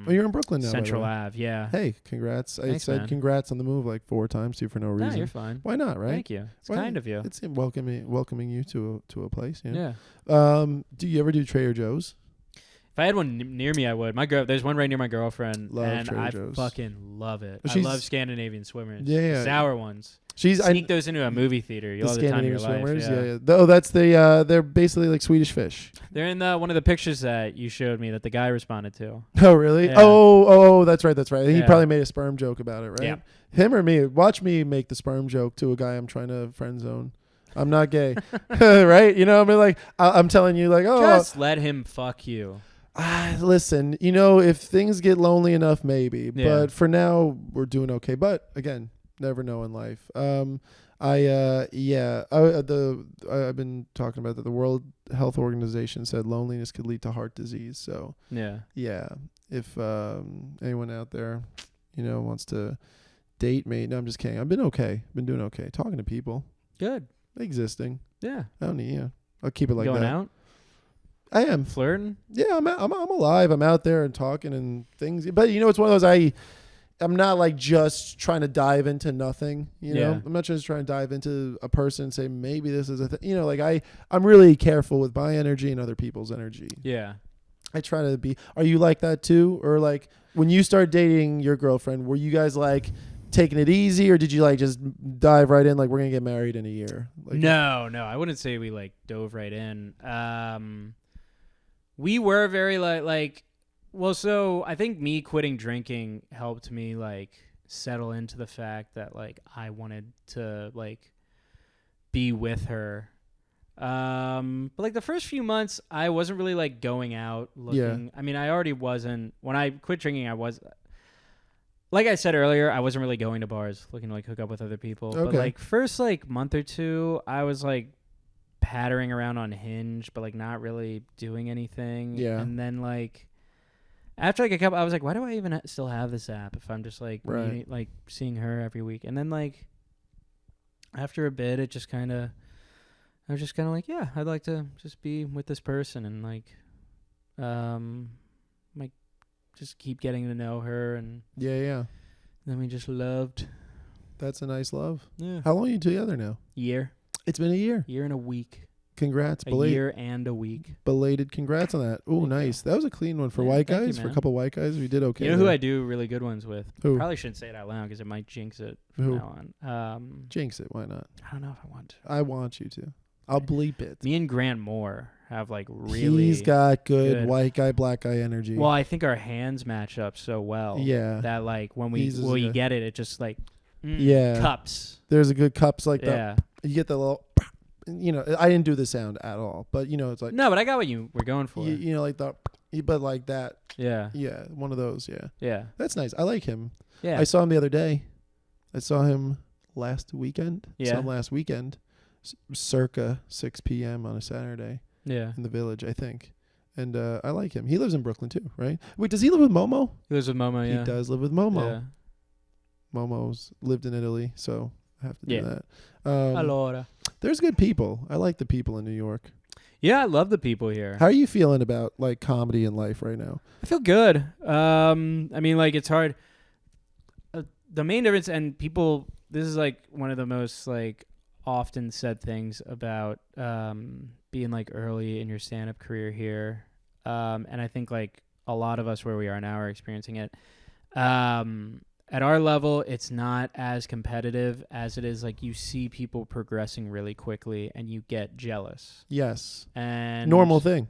you're in Brooklyn now. Central Ave, yeah. Hey, congrats. Thanks, I said man. Congrats on the move like 4 times to you for no reason. No, you're fine. Why not, right? Thank you. It's kind of you. It's welcoming you to a place, Yeah. Do you ever do Trader Joe's? If I had one near me, I would. There's one right near my girlfriend, Love and Trader I Joe's. fucking love it. But I love Scandinavian swimmers. Yeah. Sour ones. Sneak those into a movie theater. You'll have the time of your life. Swimmers? Yeah. Yeah. Oh, that's they're basically like Swedish fish. They're in one of the pictures that you showed me that the guy responded to. Oh, really? Yeah. Oh, that's right. He Yeah. probably made a sperm joke about it, right? Yeah. Him or me? Watch me make the sperm joke to a guy I'm trying to friend zone. I'm not gay, right? You know, I mean, like I'm telling you, like, just let him fuck you. Listen, you know, if things get lonely enough, maybe. Yeah. But for now, we're doing okay. But again, never know in life. I've been talking about that. The World Health Organization said loneliness could lead to heart disease. So yeah. If anyone out there, you know, wants to date me, no, I'm just kidding. I've been okay. Been doing okay. Talking to people. Good. Existing. Yeah. I don't need. Yeah. I'll keep it like Going that. out. I am Flirting. Yeah, I'm alive. I'm out there and talking and things. But you know, it's one of those I'm not like just trying to dive into nothing. You know, I'm not just trying to dive into a person and say maybe this is a thing. You know, like I'm really careful with my energy and other people's energy. Yeah. I try to be. Are you like that too, or like when you start dating your girlfriend, were you guys like taking it easy, or did you like just dive right in like we're gonna get married in a year? Like, No, I wouldn't say we like dove right in. We were very so I think me quitting drinking helped me like settle into the fact that like I wanted to like be with her. But like the first few months I wasn't really like going out looking. Yeah. I mean, I already wasn't. When I quit drinking, I was, like I said earlier, I wasn't really going to bars looking to like hook up with other people. Okay. But like first like month or two, I was like pattering around on Hinge, but like not really doing anything. Yeah. And then like after like a couple, I was like, why do I even still have this app if I'm just like like seeing her every week? And then like after a bit, it just kind of, I was just kind of like, yeah, I'd like to just be with this person and like just keep getting to know her, and then we just loved. That's a nice love. Yeah. How long are you together now? Year. It's been a year. Year and a week. Congrats. A year and a week. Belated congrats on that. Oh, nice. That was a clean one for white guys. For a couple white guys, we did okay. You know who I do really good ones with? Who? Probably shouldn't say it out loud because it might jinx it from now on. Jinx it. Why not? I don't know if I want to. I want you to. I'll bleep it. Me and Grant Moore have like really. He's got good white guy, black guy energy. Well, I think our hands match up so well. Yeah. That like when you get it, it just like cups. There's a good cups like that. Yeah. You get the little. You know, I didn't do the sound at all, but you know, it's like no, but I got what you were going for. You know, like the, but like that. Yeah. Yeah, one of those. Yeah. Yeah. That's nice. I like him. Yeah. I saw him the other day. I saw him last weekend. Yeah. Saw him last weekend, circa 6 p.m. on a Saturday. Yeah. In the Village, I think. And I like him. He lives in Brooklyn too, right? Wait, does he live with Momo? He lives with Momo, yeah. He does live with Momo. Yeah. Momo's lived in Italy, so I have to do that. Allora. There's good people. I like the people in New York. Yeah, I love the people here. How are you feeling about like comedy in life right now? I feel good. I mean, like, it's hard. The main difference, and people, this is like one of the most like often said things about being like early in your stand-up career here. And I think like a lot of us where we are now are experiencing it. At our level, it's not as competitive as it is like you see people progressing really quickly and you get jealous. Yes. And normal thing.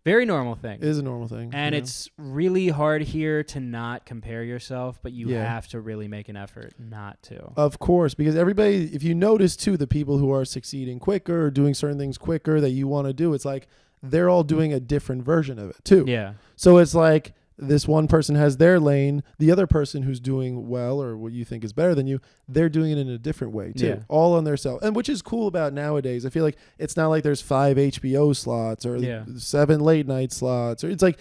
Very normal thing. It is a normal thing. And it's really hard here to not compare yourself, but you have to really make an effort not to. Of course, because everybody, if you notice too, the people who are succeeding quicker or doing certain things quicker that you want to do, it's like they're all doing a different version of it too. Yeah. So it's like this one person has their lane, the other person who's doing well or what you think is better than you, they're doing it in a different way too, all on their self. And which is cool about nowadays. I feel like it's not like there's 5 HBO slots or 7 late night slots, or it's like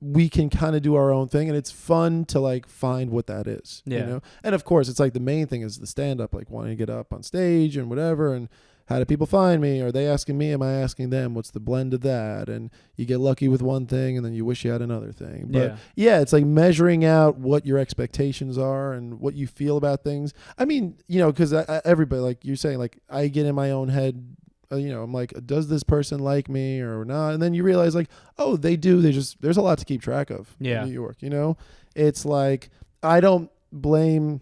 we can kind of do our own thing, and it's fun to like find what that is, you know? And of course, it's like the main thing is the stand up, like wanting to get up on stage and whatever, and how do people find me? Are they asking me? Am I asking them? What's the blend of that? And you get lucky with one thing and then you wish you had another thing. But it's like measuring out what your expectations are and what you feel about things. I mean, you know, because everybody, like you're saying, like I get in my own head, you know, I'm like, does this person like me or not? And then you realize like, oh, they do. There's a lot to keep track of in New York, you know? It's like, I don't blame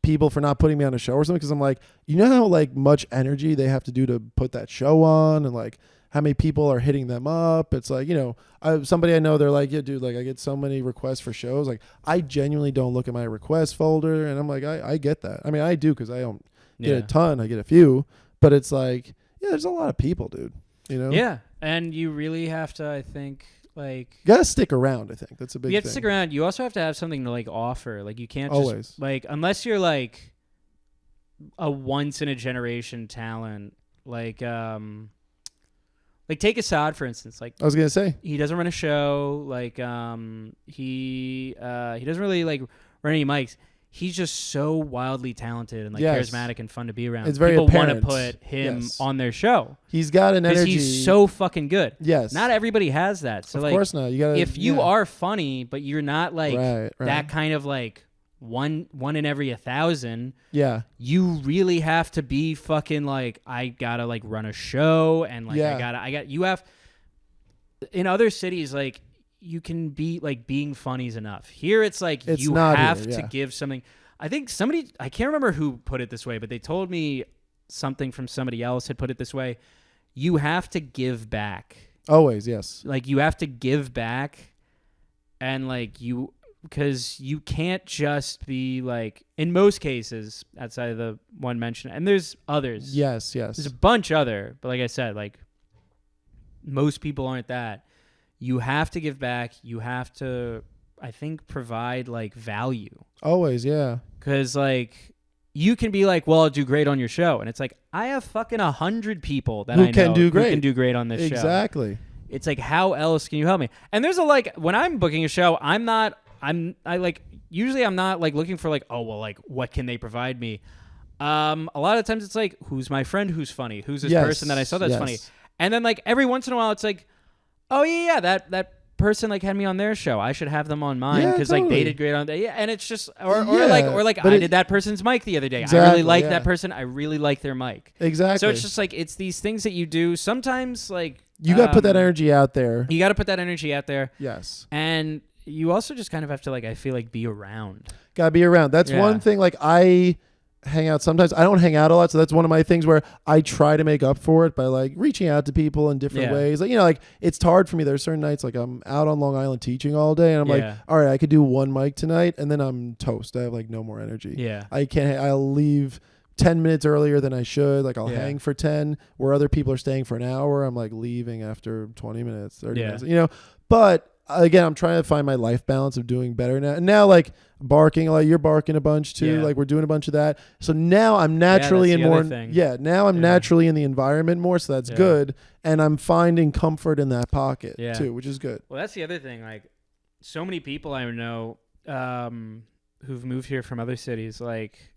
people for not putting me on a show or something, because I'm like, you know how like much energy they have to do to put that show on, and like how many people are hitting them up. It's like, you know, somebody I know, they're like, yeah, dude, like I get so many requests for shows. Like I genuinely don't look at my request folder, and I'm like, I get that. I mean, I do, because I don't get a ton. I get a few, but it's like, there's a lot of people, dude, you know? Yeah. And you really have to, I think, like, you gotta stick around. I think that's a big thing. You have to stick around. You also have to have something to like offer. Like you can't always just like, unless you're like a once in a generation talent, like take Assad for instance. Like I was gonna say, he doesn't run a show. Like he doesn't really like run any mics. He's just so wildly talented and like charismatic and fun to be around. It's very People want to apparent. put him on their show. He's got an energy. He's so fucking good. Yes. Not everybody has that. So of like, course not. You gotta, if you are funny, but you're not like right. that kind of like one in every 1,000. Yeah. You really have to be fucking like, I gotta like run a show and like you have in other cities like. You can be like being funny is enough. Here it's like you have to give something. I think I can't remember who put it this way, but they told me something from somebody else had put it this way. You have to give back. Always, yes. Like you have to give back, and like because you can't just be like, in most cases, outside of the one mentioned, and there's others. Yes. There's a bunch other, but like I said, like most people aren't that. You have to give back. You have to, I think, provide like value. Always, yeah. Because like you can be like, well, I'll do great on your show, and it's like I have fucking 100 people that I know who can do great on this show. Exactly. It's like, how else can you help me? And there's a like when I'm booking a show, I'm not like looking for like, oh well, like what can they provide me? A lot of times it's like, who's my friend who's funny? Who's this person that I saw that's funny? And then like every once in a while it's like, oh yeah, that person like had me on their show. I should have them on mine because like they did great on that. Yeah, and it's just or like I did that person's mic the other day. Exactly, I really like that person. I really like their mic. Exactly. So it's just like it's these things that you do. Sometimes like you got to put that energy out there. You got to put that energy out there. Yes. And you also just kind of have to like I feel like be around. Got to be around. That's one thing. Like I hang out sometimes. I don't hang out a lot, so that's one of my things where I try to make up for it by like reaching out to people in different ways. Like, you know, like it's hard for me. There's certain nights like I'm out on Long Island teaching all day and I'm like, all right, I could do one mic tonight and then I'm toast. I have like no more energy. Yeah. I'll leave 10 minutes earlier than I should. Like I'll hang for 10 where other people are staying for an hour. I'm like leaving after 20 minutes, 30 minutes, you know, but again, I'm trying to find my life balance of doing better now. And now, like barking, like you're barking a bunch too. Yeah. Like we're doing a bunch of that. So now I'm naturally that's in the more. other thing. Yeah, now I'm naturally in the environment more, so that's good. And I'm finding comfort in that pocket too, which is good. Well, that's the other thing. Like, so many people I know who've moved here from other cities. Like,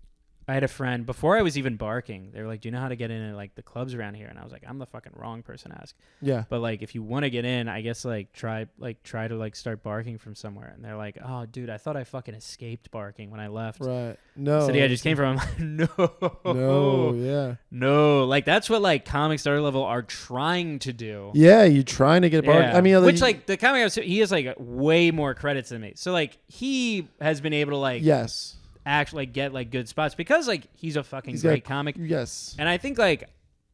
I had a friend before I was even barking. They were like, "Do you know how to get into like the clubs around here?" And I was like, "I'm the fucking wrong person to ask." Yeah. But like, if you want to get in, I guess like try to like start barking from somewhere. And they're like, "Oh, dude, I thought I fucking escaped barking when I left." Right. No. The city I just came from. I'm like, no. No. Yeah. No. Like that's what like comic starter level are trying to do. Yeah, you're trying to get barking. Yeah. I mean, which like the comic he has like way more credits than me. So like he has been able to like actually like, get like good spots because like he's a fucking great comic. Yes. And I think like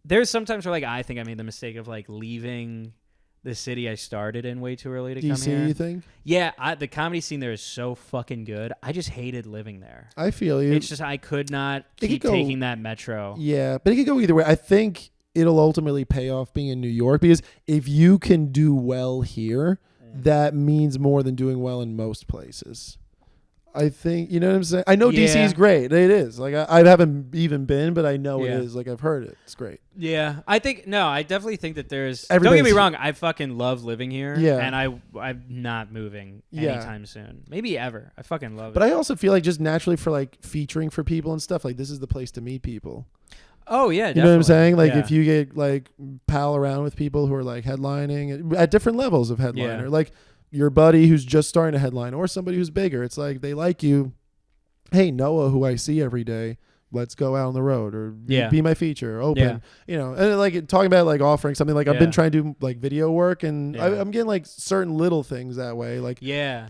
there's sometimes where like I think I made the mistake of like leaving the city I started in way too early to come here. DC, you think? Yeah, the comedy scene there is so fucking good. I just hated living there. I feel you. It's just I could not keep taking that metro. Yeah, but it could go either way. I think it'll ultimately pay off being in New York because if you can do well here, that means more than doing well in most places. I think, you know what I'm saying? I know DC is great. It is. Like I haven't even been, but I know it is. Like I've heard it. It's great. Yeah. I definitely think that there's don't get me wrong, I fucking love living here. Yeah. And I'm not moving anytime soon. Maybe ever. I fucking love it. But I also feel like just naturally for like featuring for people and stuff, like this is the place to meet people. Oh yeah, you know what I'm saying? Like if you get like pal around with people who are like headlining at different levels of headliner, like your buddy who's just starting to headline or somebody who's bigger, it's like they like you. Hey, Noah, who I see every day, let's go out on the road or be my feature, open, you know, and like talking about like offering something like I've been trying to do like video work and I'm getting like certain little things that way. Like,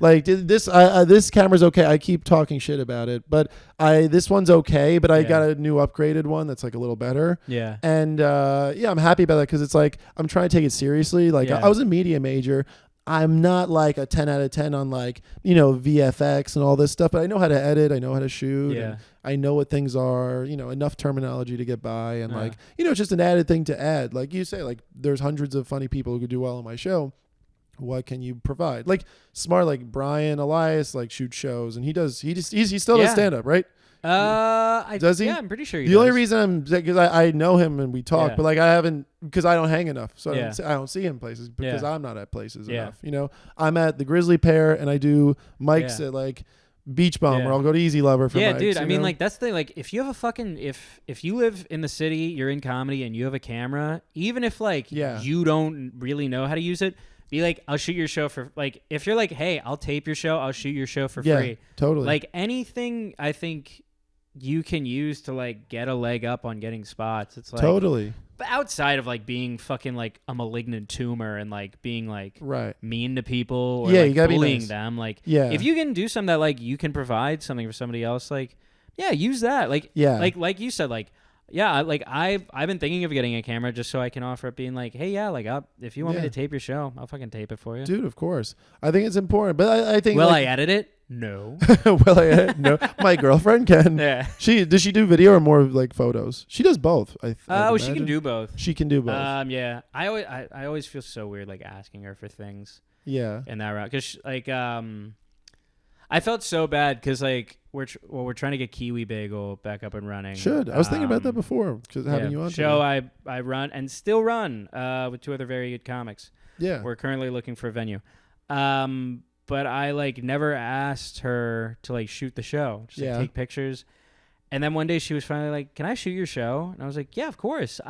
like this camera's okay. I keep talking shit about it, but this one's okay, but I got a new upgraded one that's like a little better. Yeah. And I'm happy about that because it's like I'm trying to take it seriously. Like I was a media major. I'm not like a 10 out of 10 on like, you know, VFX and all this stuff, but I know how to edit. I know how to shoot. And I know what things are, you know, enough terminology to get by. And like, you know, it's just an added thing to add. Like you say, like there's hundreds of funny people who could do well on my show. What can you provide? Like smart, like Brian Elias, like shoot shows and he still does stand up, right? Does he? Yeah, I'm pretty sure he does. The only reason I'm because I know him and we talk, but like I haven't because I don't hang enough, so I don't see him places because I'm not at places enough. You know, I'm at the Grizzly Pear and I do mics at like Beach Bum or I'll go to Easy Lover for mics. Dude. I mean, like that's the thing. Like if you have a fucking if you live in the city, you're in comedy and you have a camera, even if like you don't really know how to use it. Be like, I'll shoot your show for like. If you're like, hey, I'll tape your show. I'll shoot your show for free. Totally. Like anything, I think you can use to like get a leg up on getting spots. It's like totally. But outside of like being fucking like a malignant tumor and like being like mean to people or like you gotta bullying be nice. them, like if you can do something that like you can provide something for somebody else, like use that. Like like you said, like. Yeah, like I've been thinking of getting a camera just so I can offer up being like, hey, like if you want me to tape your show, I'll fucking tape it for you. Dude, of course. I think it's important, but I think. Will I edit it? No. Will I edit? No. My girlfriend can. Yeah. Does she do video or more like photos? She does both. She can do both. She can do both. Yeah. I always feel so weird like asking her for things. Yeah. In that route, because like I felt so bad because like we're trying to get Kiwi Bagel back up and running. I was thinking about that before because having you on show today. I run and still run with two other very good comics. Yeah, we're currently looking for a venue, but I like never asked her to like shoot the show, just like, take pictures. And then one day she was finally like, "Can I shoot your show?" And I was like, "Yeah, of course."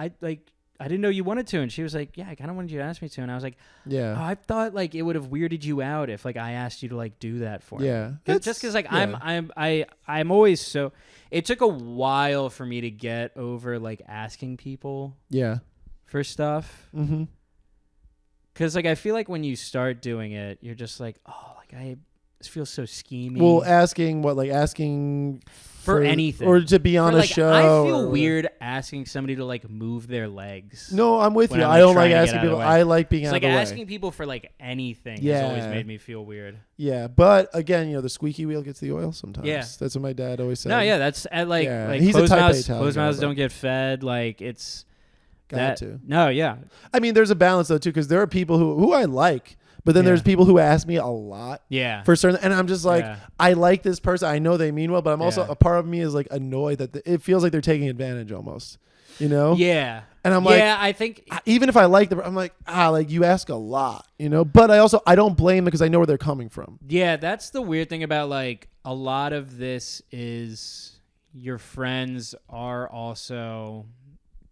I didn't know you wanted to. And she was like, yeah, I kind of wanted you to ask me to. And I was like, I thought like it would have weirded you out if like I asked you to like do that for me. Just because like I'm always so, it took a while for me to get over like asking people for stuff. Mm-hmm. Cause like, I feel like when you start doing it, you're just like, oh, like I feels so schemy. Well, asking for anything or to be on a show. I feel weird asking somebody to like move their legs. No, I'm with you. I don't like asking people. I like being out of the way. Like asking people for like anything has always made me feel weird. Yeah, but again, you know, the squeaky wheel gets the oil sometimes. Yeah, that's what my dad always said. No, yeah, that's like he's closed a type mouths. Closed mouths don't get fed. Like it's got to. No, yeah. I mean, there's a balance though too, because there are people who I like. But then there's people who ask me a lot. Yeah. For certain, and I'm just like, I like this person. I know they mean well, but I'm also a part of me is like annoyed that it feels like they're taking advantage almost. You know? Yeah. And I'm like, I think even if I like them, I'm like, like you ask a lot, you know. But I don't blame them because I know where they're coming from. Yeah, that's the weird thing about like a lot of this is your friends are also,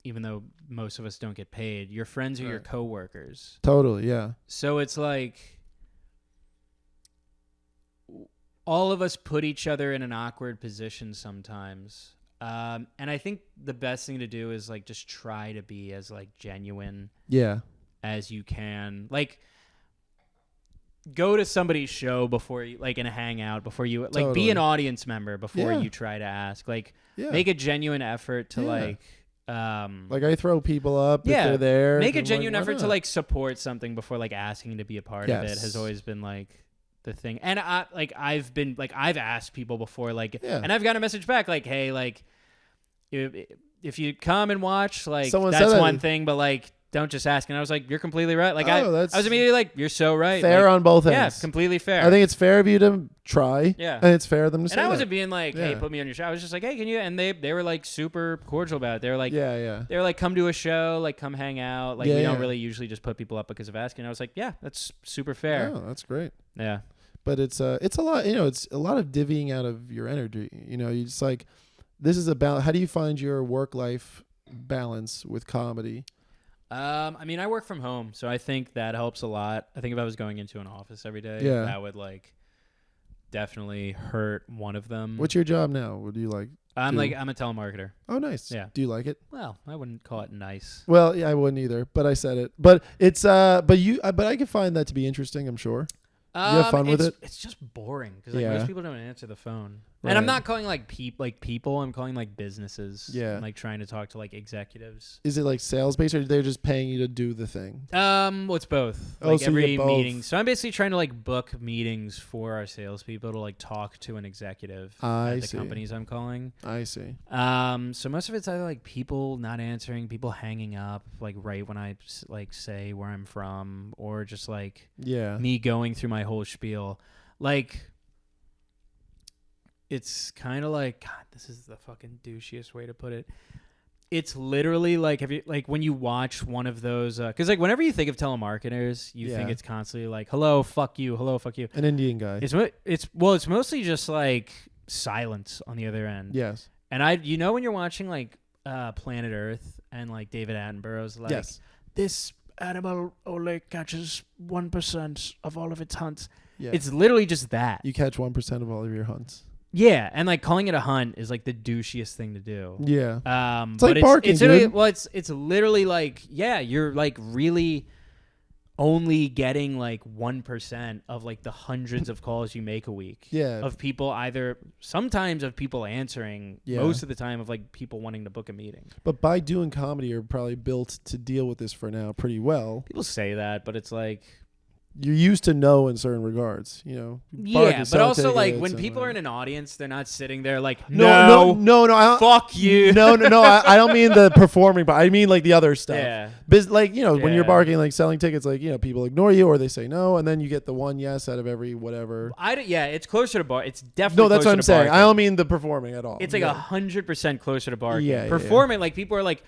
even though most of us don't get paid, your friends are your coworkers. Totally, yeah. So it's like all of us put each other in an awkward position sometimes. And I think the best thing to do is like just try to be as like genuine as you can. Like go to somebody's show before you, like in a hangout, before you like be an audience member before you try to ask. Like make a genuine effort to like I throw people up if they're there. Make a genuine effort to like support something before like asking to be a part of it has always been like the thing. And I've asked people before, like, and I've got a message back like, hey, like, if you come and watch, like, that's one thing, but like, don't just ask. And I was like, you're completely right. Like, I was immediately like, you're so right. Fair like, on both ends. Yeah, completely fair. I think it's fair of you to try. Yeah, and it's fair of them to say. And I that. wasn't being like, hey, put me on your show. I was just like, hey, can you? And they were like super cordial about it. They were like, they were like, come to a show, like, come hang out. Like, we don't really usually just put people up because of asking. And I was like, yeah, that's super fair. Oh, that's great. Yeah. But it's a lot, you know, it's a lot of divvying out of your energy. You know, you just like, this is about, how do you find your work-life balance with comedy? I mean, I work from home, so I think that helps a lot. I think if I was going into an office every day, that would like definitely hurt one of them. What's your job now? What do you like? I'm a telemarketer. Oh, nice. Yeah. Do you like it? Well, I wouldn't call it nice. Well, yeah, I wouldn't either, but I said it. But it's but I can find that to be interesting, I'm sure. You have fun with it? It's just boring because like most people don't answer the phone. Right. And I'm not calling like people. I'm calling like businesses. Yeah. I'm, like trying to talk to like executives. Is it like sales based or they're just paying you to do the thing? Well, it's both. Oh, like so every you get both. meeting. So I'm basically trying to like book meetings for our salespeople to like talk to an executive at the companies I'm calling. I see. So most of it's either like people not answering, people hanging up like right when I like say where I'm from, or just like me going through my whole spiel. Like, it's kind of like, God, this is the fucking douchiest way to put it. It's literally like, have you like when you watch one of those? Because like whenever you think of telemarketers, you think it's constantly like, hello, fuck you, hello, fuck you. An Indian guy. It's mostly just like silence on the other end. Yes. And when you're watching like Planet Earth and like David Attenborough's like, this animal only catches 1% of all of its hunts. Yeah. It's literally just that. You catch 1% of all of your hunts. Yeah, and like calling it a hunt is like the douchiest thing to do. Yeah. It's like barking, it's dude. It's literally like, you're like really only getting like 1% of like the hundreds of calls you make a week. Yeah. Of people sometimes of people answering, most of the time of like people wanting to book a meeting. But by doing comedy, you're probably built to deal with this for now pretty well. People say that, but it's like, you're used to know in certain regards, you know. Yeah, but also like when people are in an audience, they're not sitting there like, no, fuck you. No. I don't mean the performing, but I mean like the other stuff. Yeah. Like, you know, when you're barking, like selling tickets, like, you know, people ignore you or they say no, and then you get the one yes out of every whatever. It's closer to bar. It's definitely no. That's what I'm saying. Barking. I don't mean the performing at all. It's like 100% closer to barking. Yeah, performing, like people are like,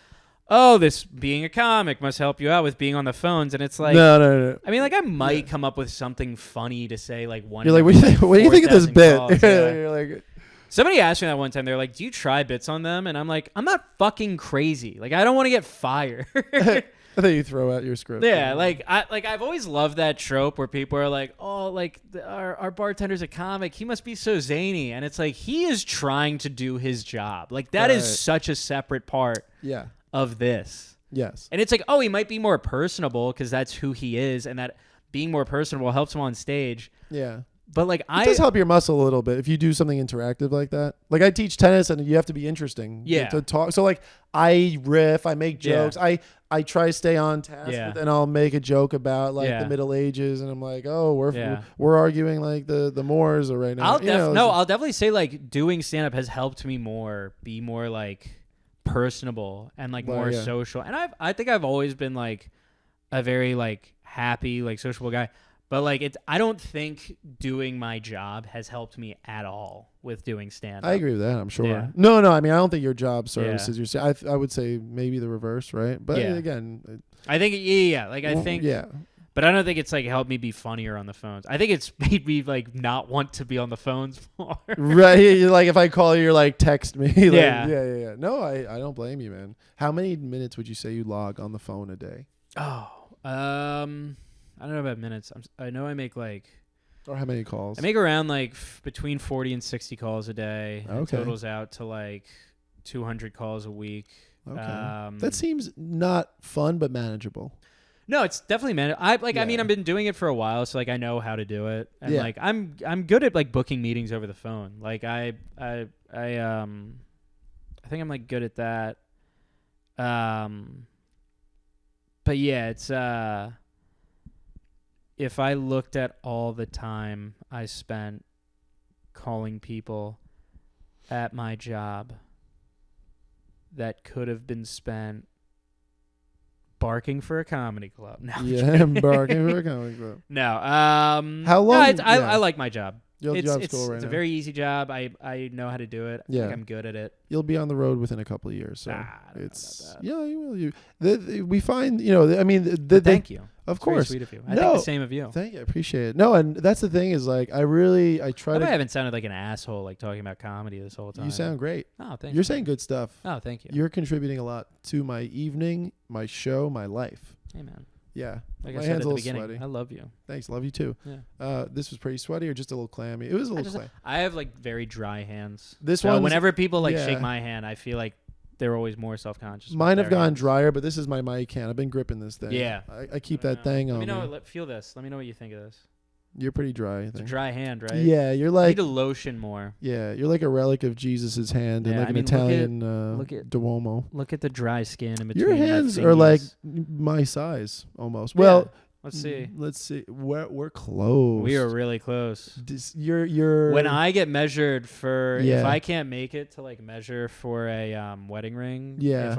oh, this being a comic must help you out with being on the phones, and it's like, no. I mean, like I might come up with something funny to say, like one. You're like, what do you think of this bit? You're like, somebody asked me that one time. They're like, do you try bits on them? And I'm like, I'm not fucking crazy. Like, I don't want to get fired. I thought you throw out your script. Yeah, I've always loved that trope where people are like, oh, like our bartender's a comic. He must be so zany, and it's like he is trying to do his job. Like that is such a separate part. Yeah. Of this. Yes. And it's like, oh, he might be more personable because that's who he is, and that being more personable helps him on stage. Yeah. But like it does help your muscle a little bit if you do something interactive like that. Like I teach tennis and you have to be interesting to talk. So like I riff, I make jokes. I try to stay on task, but then I'll make a joke about like the Middle Ages, and I'm like, oh, we're arguing like the Moors right now. I'll definitely say like doing stand up has helped me be more like personable and like more social. And I think I've always been like a very like happy, like sociable guy. But like I don't think doing my job has helped me at all with doing stand up. I agree with that. I'm sure. Yeah. No. I mean, I don't think your job services. Yeah. I would say maybe the reverse, right? But again, I think Like I think. Yeah. But I don't think it's like helped me be funnier on the phones. I think it's made me like not want to be on the phones more. Right. You're like, if I call you, you're like, text me. Like, Yeah. Yeah. No, I don't blame you, man. How many minutes would you say you log on the phone a day? Oh, I don't know about minutes. I know I make like. Or how many calls? I make around like between 40 and 60 calls a day. Okay. It totals out to like 200 calls a week. Okay. That seems not fun, but manageable. No, it's definitely manageable. I mean, I've been doing it for a while, so like I know how to do it, and like I'm good at like booking meetings over the phone. Like I think I'm like good at that. But yeah, it's if I looked at all the time I spent calling people at my job that could have been spent barking for a comedy club. No, barking for a comedy club. No. How long? No, I like my job. Your job's cool right it's now. a very easy job. I know how to do it. Yeah. Like I'm good at it. You'll be on the road within a couple of years. So I don't it's know about that. Yeah, you will. We find, I mean, thank you. Of It's very course. sweet of you. I think the same of you. Thank you. I appreciate it. No, and that's the thing is like I try I to. haven't sounded like an asshole like talking about comedy this whole time. You sound great. Oh, thank you. You're saying good stuff. Oh, thank you. You're contributing a lot to my evening, my show, my life. Hey, man. Yeah. Like My I said hand's at a the little beginning, sweaty. I love you. Thanks. Love you too. Yeah. This was pretty sweaty or just a little clammy? It was a little clammy. I have like very dry hands. This so one, whenever people like yeah. shake my hand, I feel like they're always more self-conscious. Mine with have their gone hands. drier, but this is my mic hand. I've been gripping this thing. Yeah. I keep that thing on. Let me know. me. Feel this. Let me know what you think of this. You're pretty dry. I It's a think. dry hand, right? Yeah, you're I like. need to lotion more. Yeah, you're like a relic of Jesus's hand and Yeah, like I an mean, Italian look at- Duomo. Look at the dry skin in between. Your my hands are like fingers. my size almost. Yeah. Well, Let's see. Let's see. We're close. We are really close. You're. When I get measured for, Yeah. if I can't make it to like measure for a wedding ring, Yeah.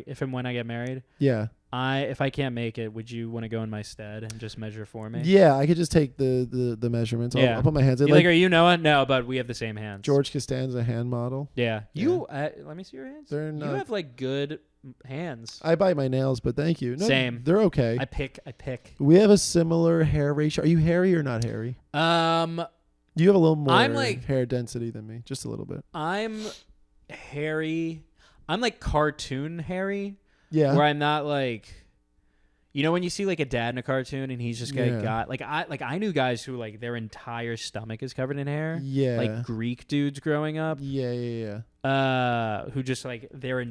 if and when I get married, Yeah. if I can't make it, would you want to go in my stead and just measure for me? Yeah, I could just take the measurements. Yeah. I'll put my hands in. You Like think, are you Noah? No, but we have the same hands. George Costanza hand model. Yeah. You. Let me see your hands. They're You not. have like good hands. I bite my nails, but thank you. No, Same. They're okay. I pick. We have a similar hair ratio. Are you hairy or not hairy? You have a little more I'm like- hair density than me, just a little bit. I'm hairy. I'm like cartoon hairy. Yeah. Where I'm not like, when you see like a dad in a cartoon and he's just got like I knew guys who like their entire stomach is covered in hair. Yeah. Like Greek dudes growing up. Yeah. Who just like they were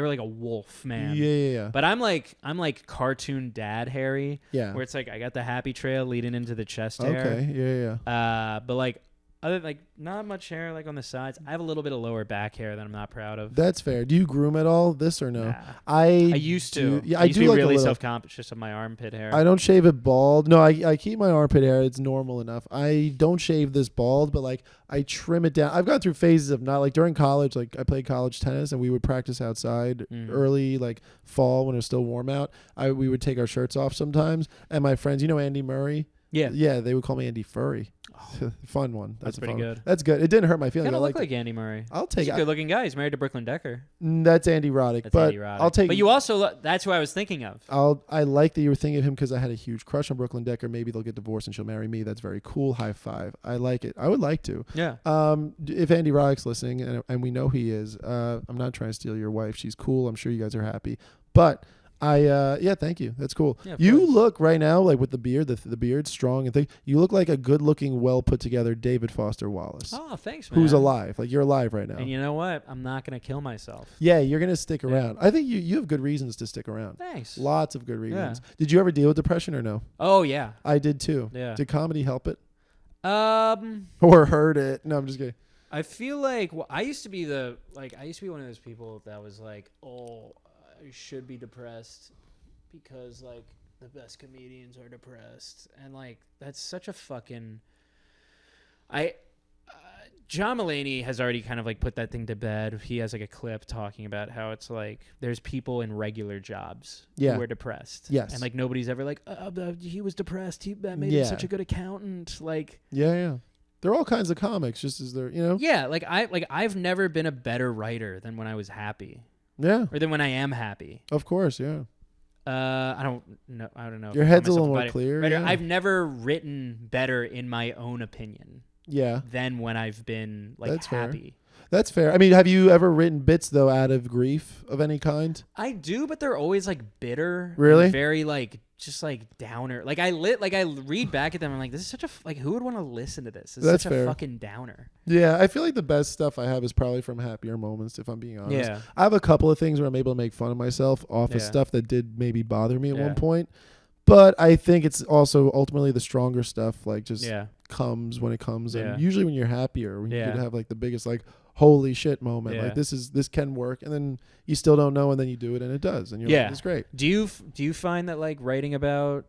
like a wolf, man. Yeah. But I'm like cartoon dad hairy. Yeah. Where it's like I got the happy trail leading into the chest hair. Okay. Yeah. But like other like not much hair like on the sides. I have a little bit of lower back hair that I'm not proud of. That's fair. Do you groom at all? This or no? Nah. I used to. Yeah, I used to be like really a little. self-conscious of my armpit hair. I don't shave it bald. No, I keep my armpit hair. It's normal enough. I don't shave this bald, but like I trim it down. I've gone through phases of not like during college. Like I played college tennis and we would practice outside early, like fall when it was still warm out. We would take our shirts off sometimes. And my friends, Andy Murray. Yeah, they would call me Andy Furry. Fun one. That's pretty good. That's good. It didn't hurt my feelings. Kind of look like Andy Murray. I'll take He's it. a good-looking guy. He's married to Brooklyn Decker. That's Andy Roddick. Andy Roddick. I'll take. But you also that's who I was thinking of. I like that you were thinking of him because I had a huge crush on Brooklyn Decker. Maybe they'll get divorced and she'll marry me. That's very cool. High five. I like it. I would like to. Yeah. If Andy Roddick's listening, and we know he is, I'm not trying to steal your wife. She's cool. I'm sure you guys are happy. But thank you. That's cool. Yeah, you course. look right now like with the beard, the beard's strong and thick. You look like a good-looking, well put together David Foster Wallace. Oh, thanks, man. Who's alive? Like you're alive right now. And you know what? I'm not gonna kill myself. Yeah, you're gonna stick around. I think you have good reasons to stick around. Thanks. Lots of good reasons. Did you ever deal with depression or no? Oh yeah. I did too. Yeah. Did comedy help it Or or hurt it? No, I'm just kidding. I feel like I used to be one of those people that was like, oh, I should be depressed because like the best comedians are depressed, and like that's such a fucking John Mulaney has already kind of like put that thing to bed. He has like a clip talking about how it's like there's people in regular jobs who are depressed. Yes. And like nobody's ever like, he was depressed. That made him such a good accountant. Like, yeah. There are all kinds of comics, just as there, Yeah, I've never been a better writer than when I was happy. Yeah. Or than when I am happy. Of course, yeah. I don't know. Your head's a little more clear. Right? Yeah. I've never written better in my own opinion. Yeah. Than when I've been like That's happy. Fair. That's fair. I mean, have you ever written bits though out of grief of any kind? I do, but they're always like bitter. Really? And very like just like downer. Like I read back at them. I'm like, this is such a like who would want to listen to this? This is such a fucking downer. Yeah, I feel like the best stuff I have is probably from happier moments. If I'm being honest, yeah. I have a couple of things where I'm able to make fun of myself off of stuff that did maybe bother me at one point. But I think it's also ultimately the stronger stuff, like just comes when it comes, and usually when you're happier, when you could have like the biggest like holy shit moment, like this can work, and then you still don't know, and then you do it, and it does, and you're like, it's great. Do you find that like writing about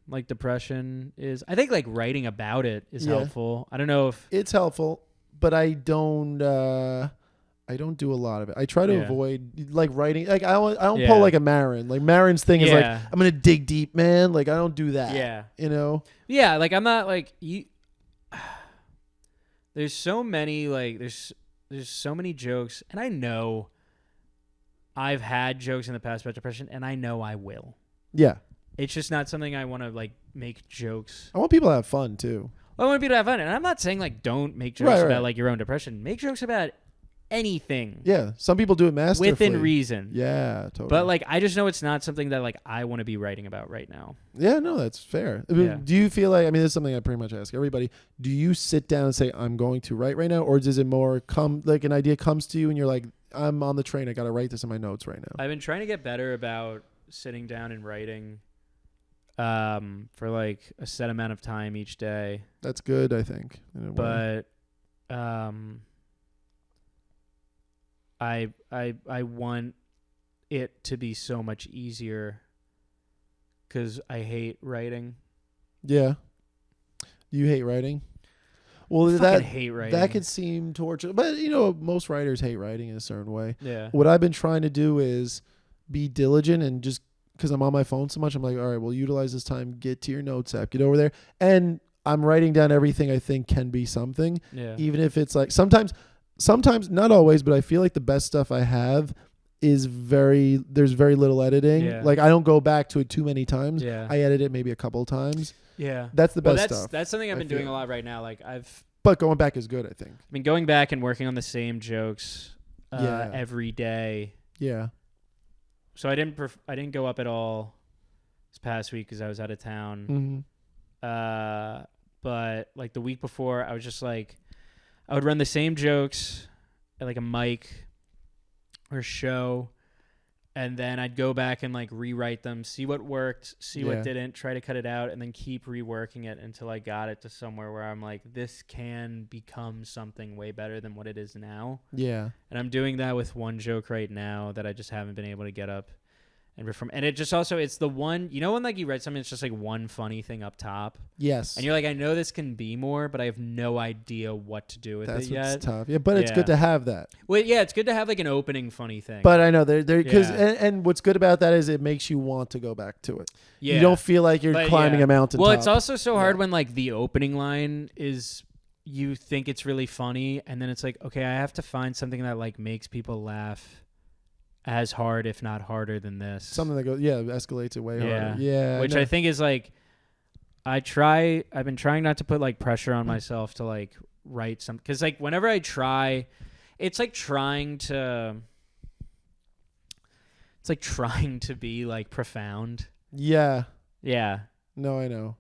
like depression is? I think like writing about it is helpful. I don't know if it's helpful, but I don't do a lot of it. I try to avoid like writing. Like I don't pull like a Marin. Like Marin's thing is like I'm gonna dig deep, man. Like I don't do that. Yeah. Yeah. Like I'm not like you. There's so many like there's so many jokes, and I know I've had jokes in the past about depression, and I know I will. Yeah. It's just not something I want to like make jokes. I want people to have fun too. I want people to have fun, and I'm not saying like don't make jokes about like your own depression. Make jokes about anything. Yeah, some people do it masterfully. Within reason. Yeah, totally. But like I just know it's not something that like I want to be writing about right now. Yeah, no, that's fair. Yeah. Do you feel like, I mean, this is something I pretty much ask everybody, do you sit down and say, I'm going to write right now? Or does it more come, like an idea comes to you and you're like, I'm on the train, I got to write this in my notes right now? I've been trying to get better about sitting down and writing for like a set amount of time each day. That's good, I think. But I want it to be so much easier because I hate writing. Yeah. You hate writing? Well, hate writing. That could seem torture, but most writers hate writing in a certain way. Yeah. What I've been trying to do is be diligent, and just because I'm on my phone so much, I'm like, all right, well, utilize this time, get to your notes app, get over there, and I'm writing down everything I think can be something. Yeah. Even if it's like sometimes, not always, but I feel like the best stuff I have is there's very little editing. Yeah. Like I don't go back to it too many times. Yeah. I edit it maybe a couple of times. Yeah. That's the best stuff. That's something I've been doing a lot right now. Like but going back is good, I think. I mean, going back and working on the same jokes every day. Yeah. So I didn't go up at all this past week because I was out of town. Mm-hmm. But like the week before, I was just like, I would run the same jokes at like a mic or show, and then I'd go back and like rewrite them, see what worked, see what didn't, try to cut it out, and then keep reworking it until I got it to somewhere where I'm like, this can become something way better than what it is now. Yeah. And I'm doing that with one joke right now that I just haven't been able to get up and perform. And it just also, it's the one, when like you write something, it's just like one funny thing up top. Yes. And you're like, I know this can be more, but I have no idea what to do with it yet. That's tough. Yeah, but it's good to have that. Well, yeah, it's good to have like an opening funny thing. But I know because and what's good about that is it makes you want to go back to it. Yeah. You don't feel like you're climbing a mountain. Well, it's also so hard when like the opening line is, you think it's really funny, and then it's like, okay, I have to find something that like makes people laugh as hard, if not harder than this. Something that escalates it way harder. Yeah. Which I think is like, I've been trying not to put like pressure on myself to like write something. Cause like whenever I try, it's like trying to be like profound. Yeah. Yeah. No, I know.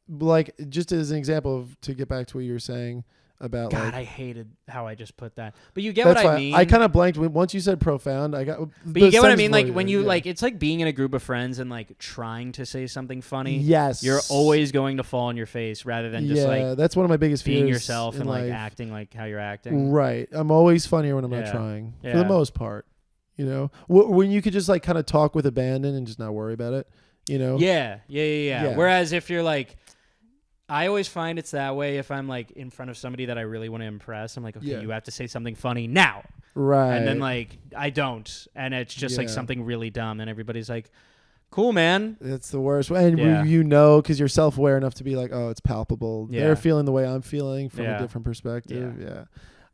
Like just as an example to get back to what you were saying about God, like, I hated how I just put that. But you get what I mean. I kind of blanked once you said profound. I got. But you get what I mean. Like when you like, it's like being in a group of friends and like trying to say something funny. Yes. You're always going to fall on your face rather than just like that's one of my biggest fears. Being yourself and like acting like how you're acting. Right. I'm always funnier when I'm not trying. For the most part, when you could just like kind of talk with abandon and just not worry about it. Yeah. Whereas if you're like, I always find it's that way if I'm like in front of somebody that I really want to impress. I'm like, okay, you have to say something funny now. Right. And then like I don't. And it's just like something really dumb. And everybody's like, cool, man. It's the worst. And you know, because you're self-aware enough to be like, oh, it's palpable. Yeah. They're feeling the way I'm feeling from a different perspective. Yeah.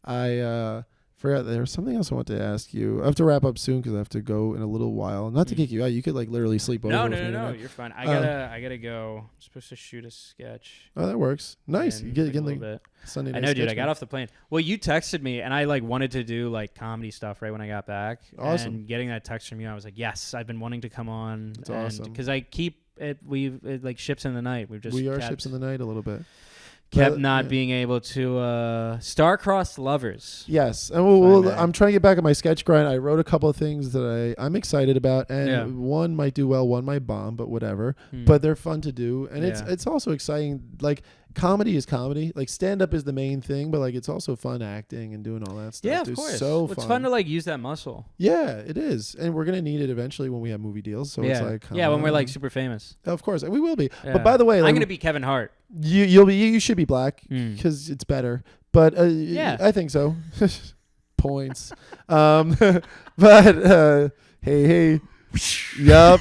I forgot there was something else I wanted to ask you. I have to wrap up soon because I have to go in a little while. Not to kick you out. You could like literally sleep over. No. You're fine. I gotta go. I'm supposed to shoot a sketch. Oh, that works. Nice. You get like bit. Sunday night. I know, dude. I got man. off the plane. Well, you texted me, and I like wanted to do like comedy stuff right when I got back. Awesome. And getting that text from you, I was like, yes, I've been wanting to come on. That's awesome. Because I keep it. It like ships in the night. We are ships in the night a little bit. Kept not being able to star-crossed lovers. Yes, and I'm trying to get back on my sketch grind. I wrote a couple of things that I'm excited about, and one might do well, one might bomb, but whatever. But they're fun to do, and it's also exciting. Like comedy is comedy. Like stand-up is the main thing, but like it's also fun acting and doing all that stuff. Yeah, of course. So it's fun to like use that muscle. Yeah, it is, and we're gonna need it eventually when we have movie deals. So it's like when we're like super famous. Of course, we will be. Yeah. But by the way, like, I'm gonna be Kevin Hart. You should be black because it's better. But I think so. Points. But hey, yup.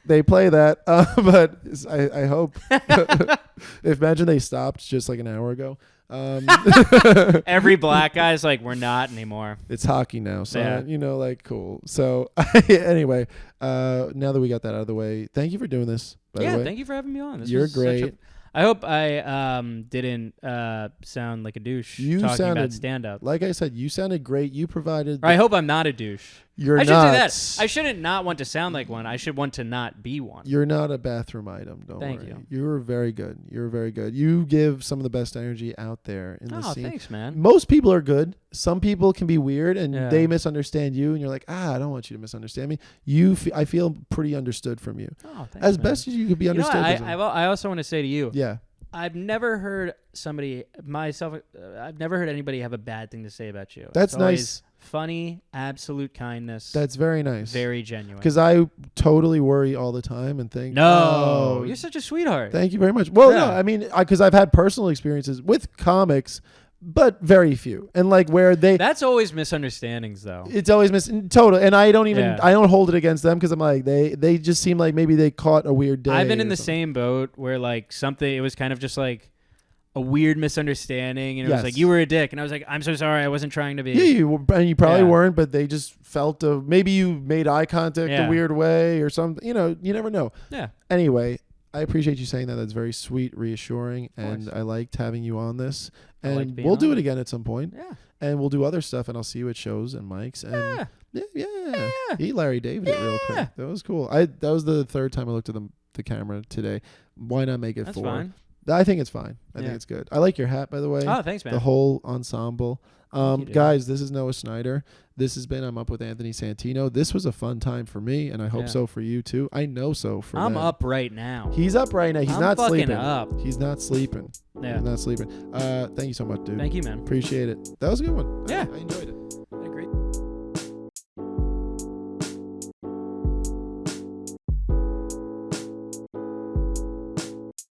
They play that. But I hope. Imagine they stopped just like an hour ago. Every black guy's like, we're not anymore. It's hockey now, so like cool. So anyway, now that we got that out of the way, thank you for doing this. By the way. Thank you for having me on. You're great. I hope I didn't sound like a douche talking about stand-up. Like I said, you sounded great. You provided... I hope I'm not a douche. You're not. I should do that. I shouldn't not want to sound like one. I should want to not be one. You're not a bathroom item. Don't worry. Thank you. You're very good. You're very good. You give some of the best energy out there in the scene. Oh, thanks, man. Most people are good. Some people can be weird and they misunderstand you, and you're like, I don't want you to misunderstand me. I feel pretty understood from you. Oh, thanks, as best as you could be understood. I also want to say to you. Yeah. I've never heard I've never heard anybody have a bad thing to say about you. That's nice. Funny, absolute kindness. That's very nice. Very genuine. Because I totally worry all the time and think, you're such a sweetheart. Thank you very much. Well, no, I mean, because I've had personal experiences with comics, but very few. And like where that's always misunderstandings though. It's always total. And I don't even, I don't hold it against them because I'm like, they just seem like maybe they caught a weird day. I've been in the same boat where like it was kind of just like a weird misunderstanding, and it was like, you were a dick, and I was like, I'm so sorry, I wasn't trying to be. Yeah, and you probably weren't, but they just felt maybe you made eye contact a weird way or something. You know, you never know. Yeah. Anyway, I appreciate you saying that. That's very sweet, reassuring, and I liked having you on this. And we'll do it again at some point. Yeah. And we'll do other stuff, and I'll see you at shows and mics. And eat Larry David it real quick. That was cool. That was the third time I looked at the camera today. Why not make it 4? That's fine. I think it's fine. I think it's good. I like your hat, by the way. Oh, thanks, man. The whole ensemble. Guys, this is Noah Snyder. This has been I'm Up with Anthony Santino. This was a fun time for me, and I hope so for you, too. I know so for I'm them. up right now. He's up right now. He's not sleeping. Up. He's not sleeping. Yeah. He's not sleeping. Thank you so much, dude. Thank you, man. Appreciate it. That was a good one. Yeah. I enjoyed it.